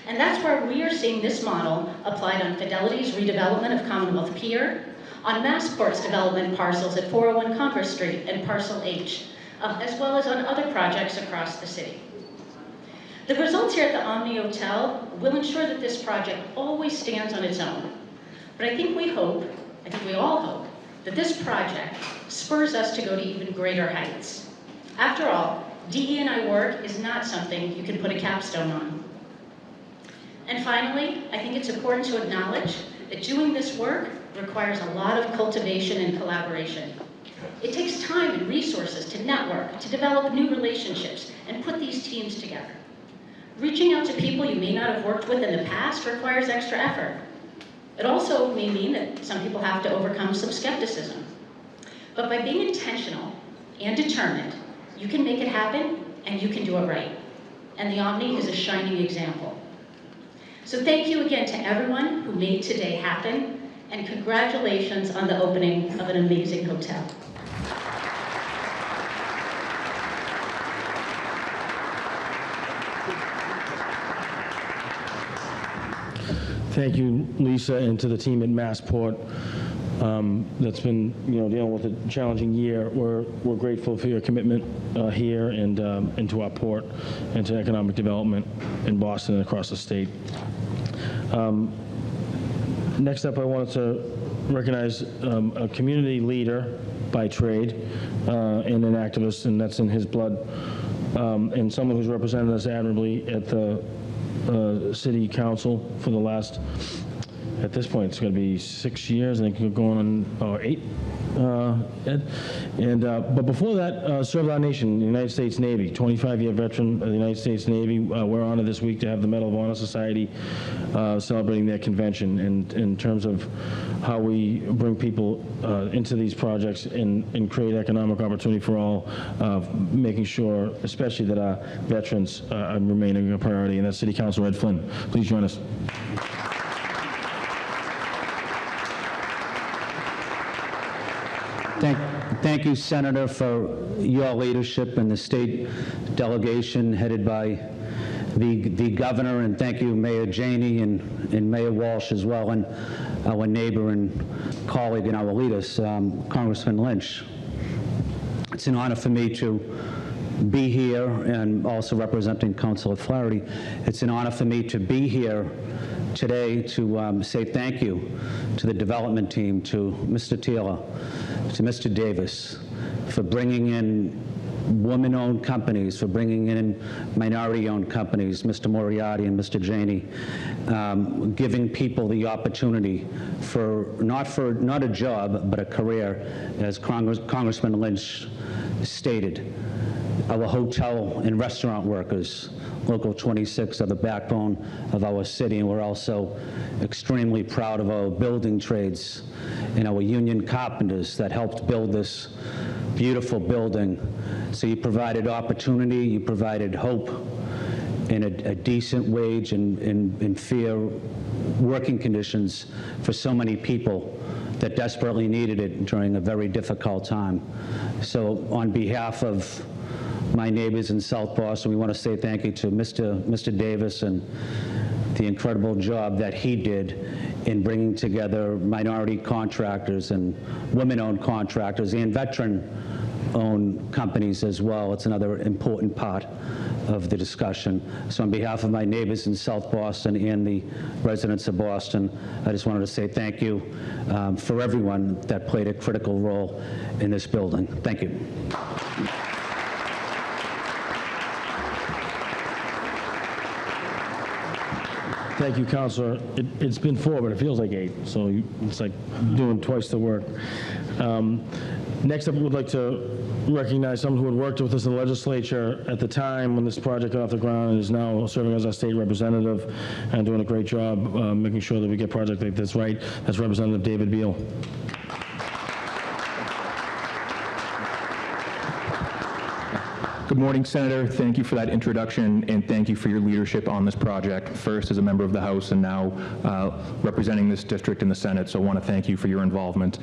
And that's where we are seeing this model applied on Fidelity's redevelopment of Commonwealth Pier, on Massport's development parcels at 401 Congress Street and Parcel H, as well as on other projects across the city. The results here at the Omni Hotel will ensure that this project always stands on its own. But I think we all hope, that this project spurs us to go to even greater heights. After all, DE&I work is not something you can put a capstone on. And finally, I think it's important to acknowledge that doing this work requires a lot of cultivation and collaboration. It takes time and resources to network, to develop new relationships, and put these teams together. Reaching out to people you may not have worked with in the past requires extra effort. It also may mean that some people have to overcome some skepticism. But by being intentional and determined, you can make it happen and you can do it right. And the Omni is a shining example. So thank you again to everyone who made today happen, and congratulations on the opening of an amazing hotel. Thank you, Lisa, and to the team at Massport that's been, dealing with a challenging year. We're grateful for your commitment here and to our port and to economic development in Boston and across the state. Next up, I wanted to recognize a community leader by trade and an activist, and that's in his blood, and someone who's represented us admirably at the City Council for the last, at this point, it's going to be 6 years, I think, going on, or 8, Ed. But before that, served our nation, the United States Navy, 25-year veteran of the United States Navy. We're honored this week to have the Medal of Honor Society celebrating their convention, and in terms of how we bring people into these projects and create economic opportunity for all, making sure, especially that our veterans are remaining a priority, and that's City Councilor Ed Flynn. Please join us. Thank you, Senator, for your leadership and the state delegation headed by the governor, and thank you, Mayor Janey and Mayor Walsh as well, and our neighbor and colleague and our leaders, Congressman Lynch. It's an honor for me to be here, and also representing Councilor Flaherty. It's an honor for me to be here today to say thank you to the development team, to Mr. Taylor, to Mr. Davis, for bringing in women-owned companies, for bringing in minority-owned companies, Mr. Moriarty and Mr. Janey, giving people the opportunity for not a job, but a career, as Congressman Lynch stated. Our hotel and restaurant workers, Local 26, are the backbone of our city, and we're also extremely proud of our building trades and our union carpenters that helped build this beautiful building. So you provided opportunity, you provided hope, and a decent wage and fair working conditions for so many people that desperately needed it during a very difficult time. So on behalf of my neighbors in South Boston, we want to say thank you to Mr. Davis and the incredible job that he did in bringing together minority contractors and women-owned contractors and veteran-owned companies as well. It's another important part of the discussion. So on behalf of my neighbors in South Boston and the residents of Boston, I just wanted to say thank you for everyone that played a critical role in this building. Thank you. Thank you, Councilor. It's been 4, but it feels like 8, so it's like doing twice the work. Next up, we would like to recognize someone who had worked with us in the legislature at the time when this project got off the ground and is now serving as our state representative and doing a great job making sure that we get projects like this right. That's Representative David Biele. Good morning, Senator. Thank you for that introduction, and thank you for your leadership on this project, first as a member of the House and now representing this district in the Senate, so I want to thank you for your involvement.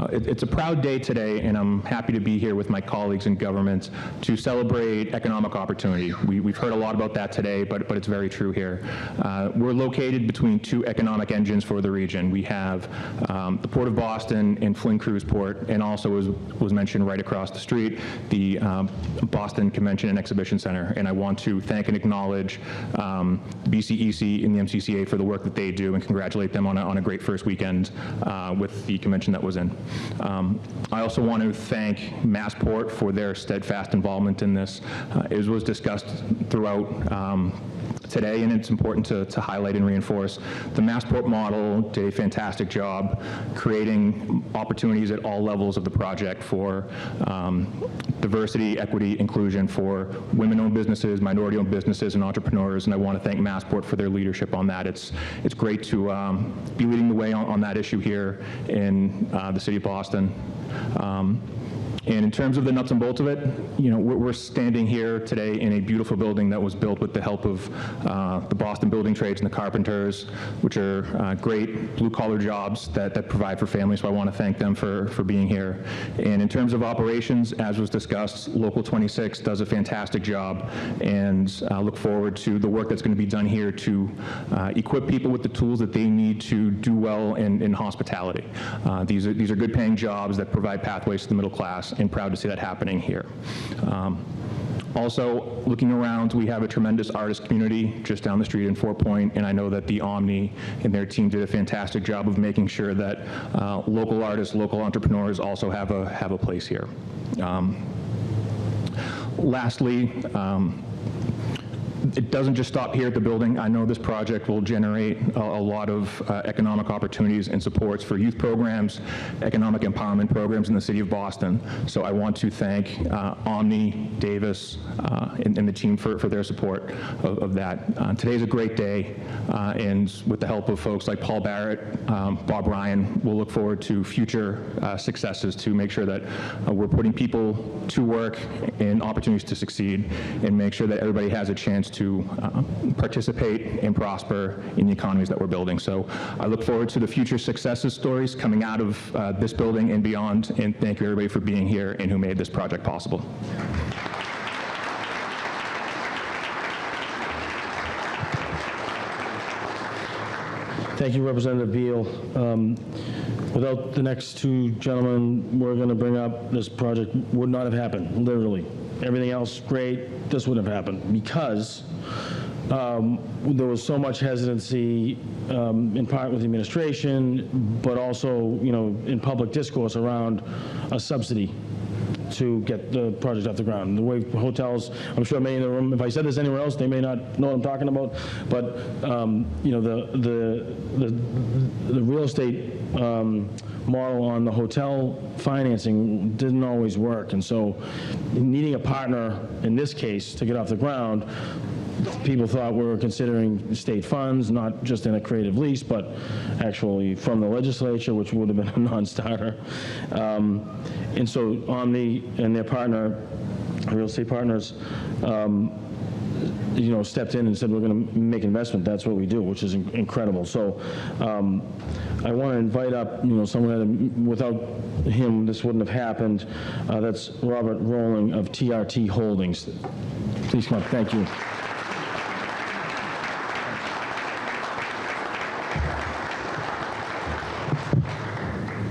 It's a proud day today, and I'm happy to be here with my colleagues in government to celebrate economic opportunity. We've heard a lot about that today, but it's very true here. We're located between 2 economic engines for the region. We have the Port of Boston and Flynn Cruise Port, and also, as was mentioned right across the street, the Boston Convention and Exhibition Center, and I want to thank and acknowledge BCEC and the MCCA for the work that they do and congratulate them on a great first weekend with the convention that was in. I also want to thank Massport for their steadfast involvement in this. As was discussed throughout today, and it's important to highlight and reinforce, the Massport model did a fantastic job creating opportunities at all levels of the project for diversity, equity, inclusion for women-owned businesses, minority-owned businesses, and entrepreneurs, and I want to thank Massport for their leadership on that. It's great to be leading the way on that issue here in the city of Boston. And in terms of the nuts and bolts of it, you know, we're standing here today in a beautiful building that was built with the help of the Boston building trades and the carpenters, which are great blue-collar jobs that provide for families, so I want to thank them for being here. And in terms of operations, as was discussed, Local 26 does a fantastic job, and I look forward to the work that's going to be done here to equip people with the tools that they need to do well in hospitality. These are good-paying jobs that provide pathways to the middle class, and proud to see that happening here. Also, looking around, we have a tremendous artist community just down the street in Fort Point, and I know that the Omni and their team did a fantastic job of making sure that local artists, local entrepreneurs also have a place here. Lastly, it doesn't just stop here at the building. I know this project will generate a lot of economic opportunities and supports for youth programs, economic empowerment programs in the city of Boston. So I want to thank Omni, Davis, and the team for their support of that. Today's a great day, and with the help of folks like Paul Barrett, Bob Ryan, we'll look forward to future successes to make sure that we're putting people to work and opportunities to succeed, and make sure that everybody has a chance to participate and prosper in the economies that we're building. So I look forward to the future successes stories coming out of this building and beyond, and thank you everybody for being here and who made this project possible. Thank you, Representative Biele. Without the next two gentlemen we're going to bring up, this project would not have happened, literally. Everything else, great, this wouldn't have happened because there was so much hesitancy, in part with the administration, but also, in public discourse around a subsidy to get the project off the ground. The way hotels, I'm sure many in the room, if I said this anywhere else, they may not know what I'm talking about, but the real estate model on the hotel financing didn't always work, and so needing a partner in this case to get off the ground, people thought we were considering state funds, not just in a creative lease, but actually from the legislature, which would have been a non-starter. And so Omni and their partner, real estate partners, stepped in and said, we're going to make investment. That's what we do, which is incredible. So I want to invite up, someone that, without him, this wouldn't have happened. That's Robert Rowling of TRT Holdings. Please come up. Thank you.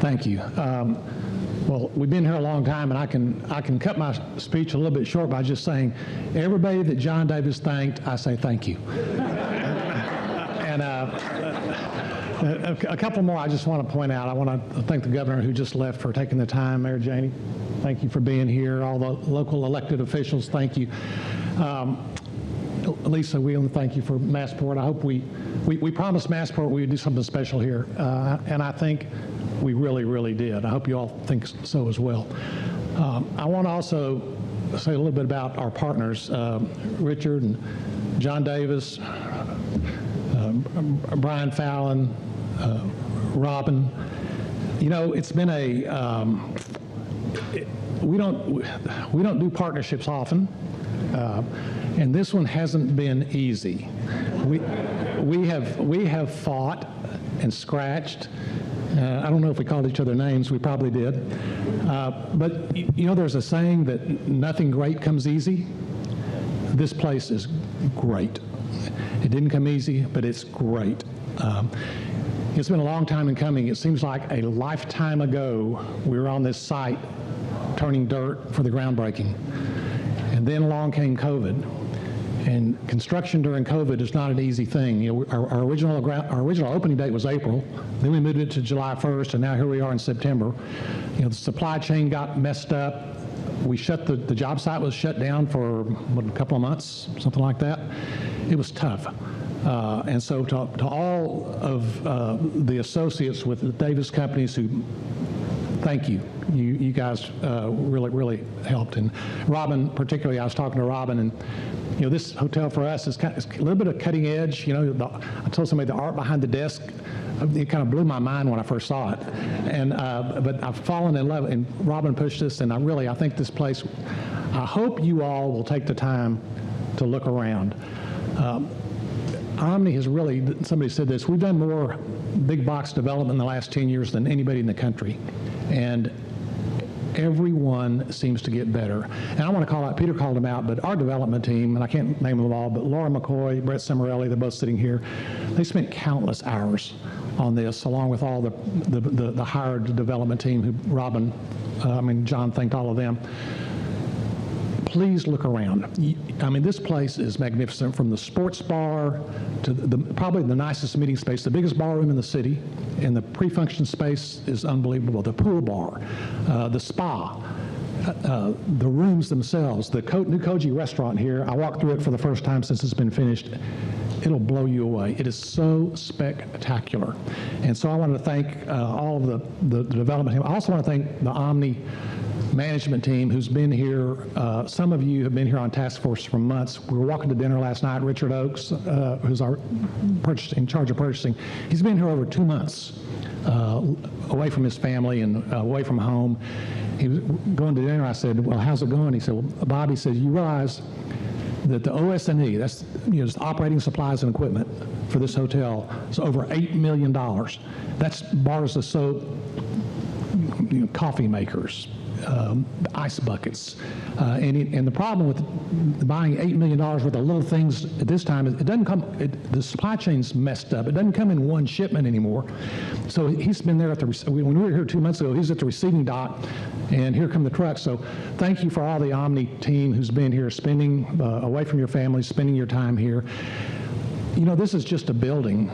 Thank you. Well, we've been here a long time, and I can cut my speech a little bit short by just saying, everybody that John Davis thanked, I say thank you. And a couple more I just want to point out. I want to thank the governor who just left for taking the time. Mayor Janey, thank you for being here. All the local elected officials, thank you. Lisa Whelan, thank you for Massport. I hope we promised Massport we would do something special here, and I think we really, really did. I hope you all think so as well. I want to also say a little bit about our partners, Richard and John Davis, Brian Fallon, Robin. It's been we don't do partnerships often, and this one hasn't been easy. We have fought and scratched. I don't know if we called each other names. We probably did. But, there's a saying that nothing great comes easy. This place is great. It didn't come easy, but it's great. It's been a long time in coming. It seems like a lifetime ago we were on this site turning dirt for the groundbreaking. And then along came COVID. And construction during COVID is not an easy thing. Our original opening date was April. Then we moved it to July 1st, and now here we are in September. The supply chain got messed up. We shut the job site was shut down for a couple of months, something like that. It was tough. And so to all of the associates with the Davis companies who, thank you. You guys really, really helped. And Robin, particularly, I was talking to Robin, and this hotel for us is a little bit of cutting edge. I told somebody the art behind the desk, it kind of blew my mind when I first saw it. And but I've fallen in love, and Robin pushed us, and I think this place, I hope you all will take the time to look around. Omni has really, somebody said this, we've done more big box development in the last 10 years than anybody in the country. And everyone seems to get better. And I want to call out, Peter called them out, but our development team, and I can't name them all, but Laura McCoy, Brett Cimarelli, they're both sitting here, they spent countless hours on this, along with all the hired development team who John thanked all of them. Please look around. This place is magnificent, from the sports bar to probably the nicest meeting space, the biggest ballroom in the city, and the pre-function space is unbelievable. The pool bar, the spa, the rooms themselves, the new Koji restaurant here. I walked through it for the first time since it's been finished. It'll blow you away. It is so spectacular. And so I wanted to thank all of the development team. I also want to thank the Omni management team who's been here. Some of you have been here on task force for months. We were walking to dinner last night. Richard Oakes, who's our in charge of purchasing, he's been here over 2 months, away from his family and away from home. He was going to dinner. I said, well, how's it going? He said, well, Bob, he said, you realize that the OS&E, that's just operating supplies and equipment for this hotel, is over $8 million. That's bars of soap, coffee makers, ice buckets. And the problem with buying $8 million worth of little things at this time is it doesn't come, the supply chain's messed up. It doesn't come in one shipment anymore. So he's been there at the, when we were here 2 months ago, he's at the receiving dock, and here come the trucks. So thank you for all the Omni team who's been here, spending away from your family, spending your time here. You know, this is just a building,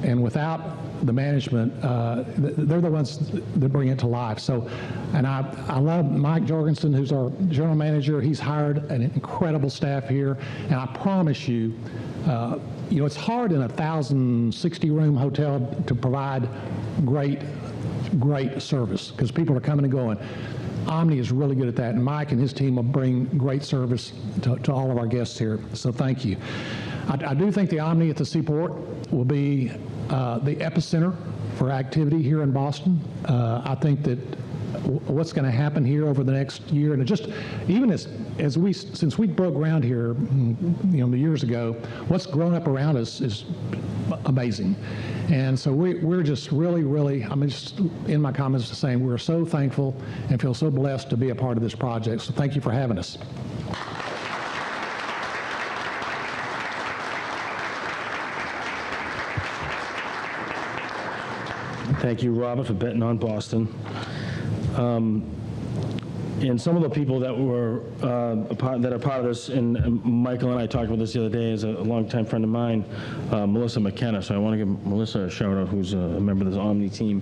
and without the management, they're the ones that bring it to life. So, and I love Mike Jorgensen, who's our general manager. He's hired an incredible staff here, and I promise you, you know, it's hard in a 1,060-room hotel to provide great service because people are coming and going. Omni is really good at that, and Mike and his team will bring great service to all of our guests here. So thank you. I do think the Omni at the Seaport will be the epicenter for activity here in Boston. I think that what's going to happen here over the next year, and just even since we broke ground here, you know, years ago, what's grown up around us is amazing. And so we're just really, I'm just in my comments saying we're so thankful and feel so blessed to be a part of this project. So thank you for having us. Thank you, Robert, for betting on Boston. And some of the people that were that are part of this, and Michael and I talked about this the other day, is a longtime friend of mine, Melissa McKenna. So I want to give Melissa a shout out, who's a member of this Omni team.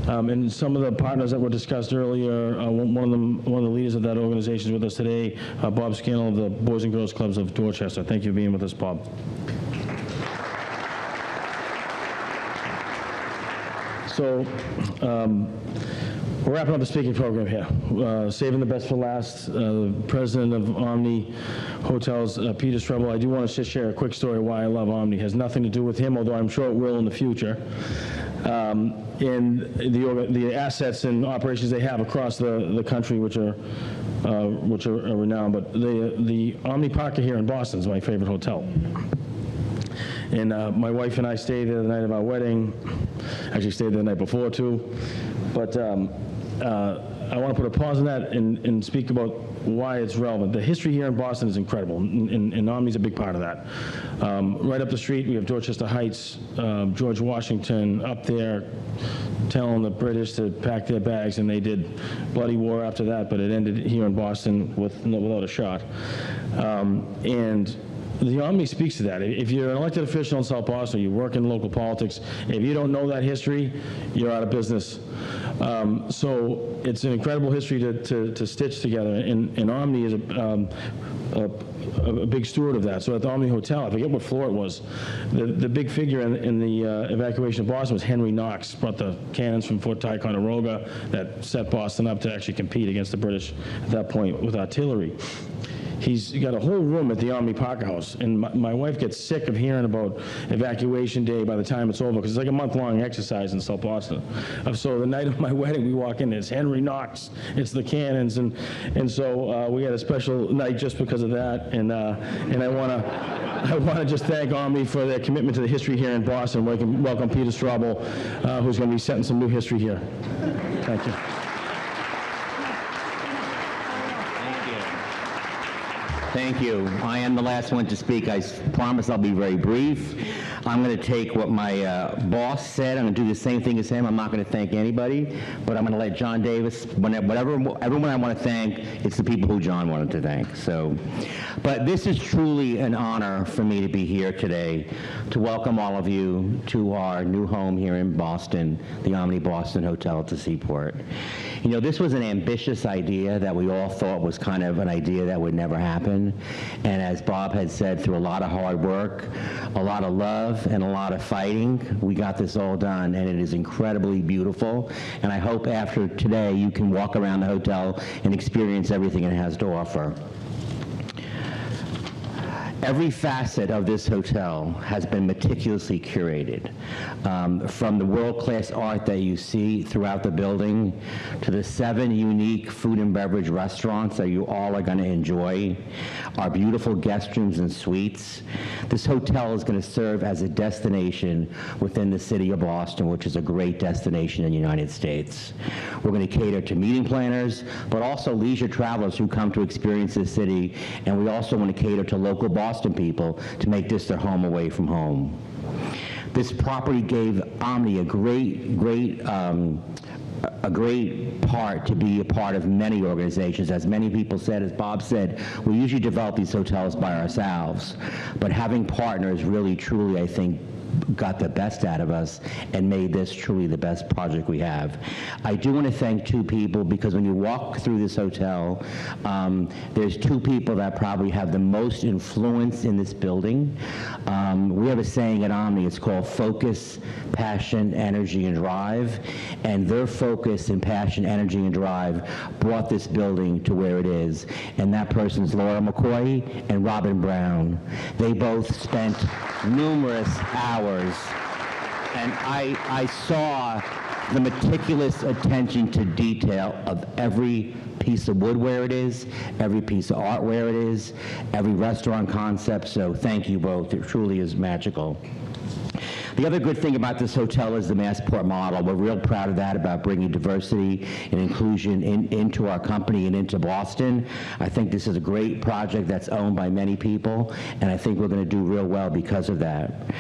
And some of the partners that were discussed earlier, one of the leaders of that organization is with us today, Bob Scannell of the Boys and Girls Clubs of Dorchester. Thank you for being with us, Bob. So we're wrapping up the speaking program here. Saving the best for last, the president of Omni Hotels, Peter Strebel. I do want to just share a quick story why I love Omni. It has nothing to do with him, although I'm sure it will in the future. In the assets and operations they have across the country, which are renowned. But the Omni Parker here in Boston is my favorite hotel. And my wife and I stayed there the night of our wedding. Actually stayed there the night before, too. But I want to put a pause on that and speak about why it's relevant. The history here in Boston is incredible, and Omni's a big part of that. Right up the street, we have Dorchester Heights, George Washington up there telling the British to pack their bags, and they did bloody war after that, but it ended here in Boston without a shot. And the Omni speaks to that. If you're an elected official in South Boston, you work in local politics, if you don't know that history, you're out of business. So it's an incredible history to stitch together, and Omni is a big steward of that. So at the Omni Hotel, I forget what floor it was, the big figure in the evacuation of Boston was Henry Knox, brought the cannons from Fort Ticonderoga that set Boston up to actually compete against the British at that point with artillery. He's got a whole room at the Omni Parker House, and my wife gets sick of hearing about evacuation day by the time it's over, because it's like a month-long exercise in South Boston. So the night of my wedding, we walk in, it's Henry Knox, it's the cannons, and so we had a special night just because of that, and I want to just thank Omni for their commitment to the history here in Boston. Welcome Peter Strebel, who's going to be setting some new history here. Thank you. Thank you. I am the last one to speak. I promise I'll be very brief. I'm going to take what my boss said. I'm going to do the same thing as him. I'm not going to thank anybody, but I'm going to let John Davis, everyone I want to thank, it's the people who John wanted to thank. So, but this is truly an honor for me to be here today to welcome all of you to our new home here in Boston, the Omni Boston Hotel at the Seaport. You know, this was an ambitious idea that we all thought was kind of an idea that would never happen. And as Bob had said, through a lot of hard work, a lot of love, and a lot of fighting, we got this all done, and it is incredibly beautiful. And I hope after today you can walk around the hotel and experience everything it has to offer. Every facet of this hotel has been meticulously curated, from the world-class art that you see throughout the building to the 7 unique food and beverage restaurants that you all are going to enjoy, our beautiful guest rooms and suites. This hotel is going to serve as a destination within the city of Boston, which is a great destination in the United States. We're going to cater to meeting planners, but also leisure travelers who come to experience this city, and we also want to cater to local Boston people to make this their home away from home. This property gave Omni a great part to be a part of many organizations. As many people said, as Bob said, we usually develop these hotels by ourselves, but having partners really, truly, I think, got the best out of us and made this truly the best project we have. I do want to thank 2 people, because when you walk through this hotel, there's 2 people that probably have the most influence in this building. We have a saying at Omni, it's called focus, passion, energy, and drive, and their focus and passion, energy, and drive brought this building to where it is, and that person's Laura McCoy and Robin Brown. They both spent numerous hours, and I saw the meticulous attention to detail of every piece of wood where it is, every piece of art where it is, every restaurant concept, so thank you both. It truly is magical. The other good thing about this hotel is the Massport model. We're real proud of that, about bringing diversity and inclusion into our company and into Boston. I think this is a great project that's owned by many people, and I think we're going to do real well because of that.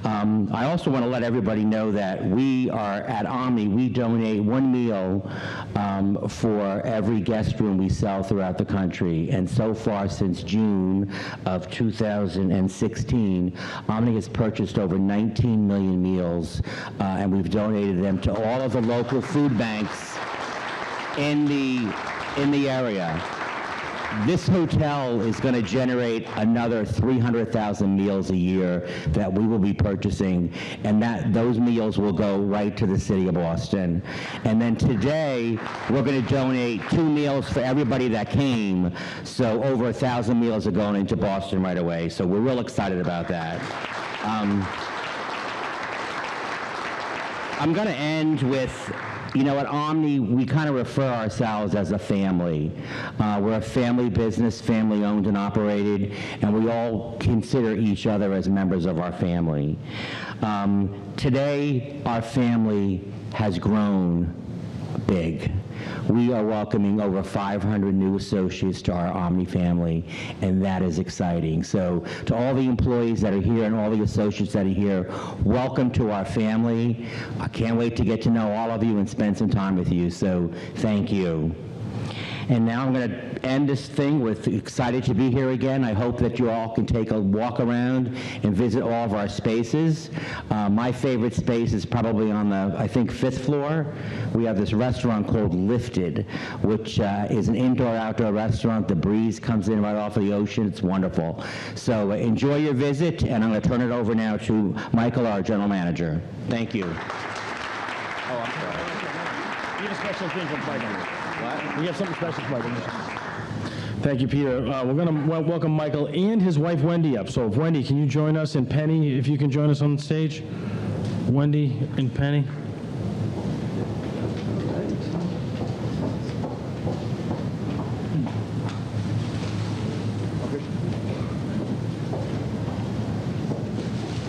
I also want to let everybody know that we are, at Omni, we donate 1 meal for every guest room we sell throughout the country. And so far, since June of 2016, Omni has purchased over 19 million meals, and we've donated them to all of the local food banks in the area. This hotel is going to generate another 300,000 meals a year that we will be purchasing, and those meals will go right to the city of Boston. And then today, we're going to donate 2 meals for everybody that came, so over 1,000 meals are going into Boston right away, so we're real excited about that. I'm going to end with, at Omni, we kind of refer ourselves as a family. We're a family business, family owned and operated, and we all consider each other as members of our family. Today, our family has grown big. We are welcoming over 500 new associates to our Omni family, and that is exciting. So to all the employees that are here and all the associates that are here, welcome to our family. I can't wait to get to know all of you and spend some time with you, so thank you. And now I'm going to end this thing with excited to be here again. I hope that you all can take a walk around and visit all of our spaces. My favorite space is probably on the, I think, 5th floor. We have this restaurant called Lifted, which is an indoor-outdoor restaurant. The breeze comes in right off of the ocean. It's wonderful. So enjoy your visit, and I'm going to turn it over now to Michael, our general manager. Thank you. Oh, I'm sorry. You have a special thing from Michael. What? We have something special for Michael. Thank you, Peter. We're going to welcome Michael and his wife, Wendy, up. So, Wendy, can you join us? And Penny, if you can join us on stage. Wendy and Penny.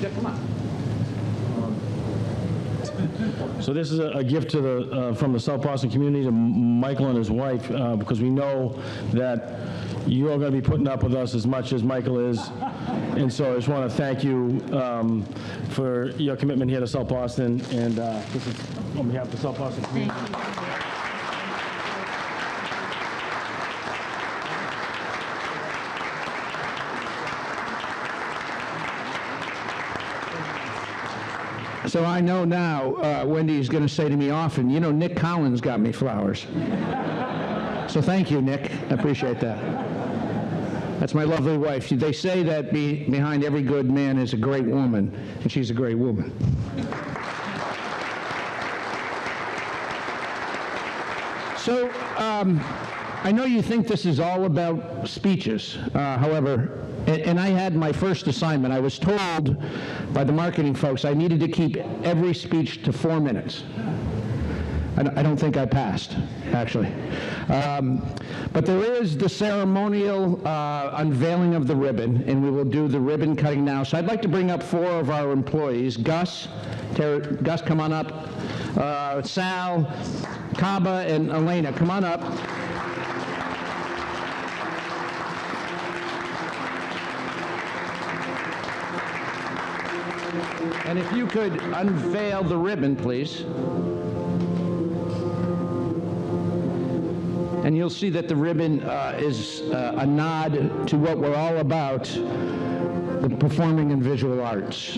Yeah, come on. So this is a gift to the from the South Boston community to Michael and his wife, because we know that you are going to be putting up with us as much as Michael is. And so I just want to thank you for your commitment here to South Boston, and this is on behalf of the South Boston community. Thank you. So I know now Wendy's going to say to me often, Nick Collins got me flowers. So thank you, Nick. I appreciate that. That's my lovely wife. They say that behind every good man is a great woman, and she's a great woman. So I know you think this is all about speeches. However, and I had my first assignment. I was told by the marketing folks I needed to keep every speech to 4 minutes. I don't think I passed, actually. But there is the ceremonial unveiling of the ribbon, and we will do the ribbon cutting now. So I'd like to bring up 4 of our employees. Gus, come on up. Sal, Kaba, and Elena, come on up. And if you could unveil the ribbon, please. And you'll see that the ribbon is a nod to what we're all about, the performing and visual arts.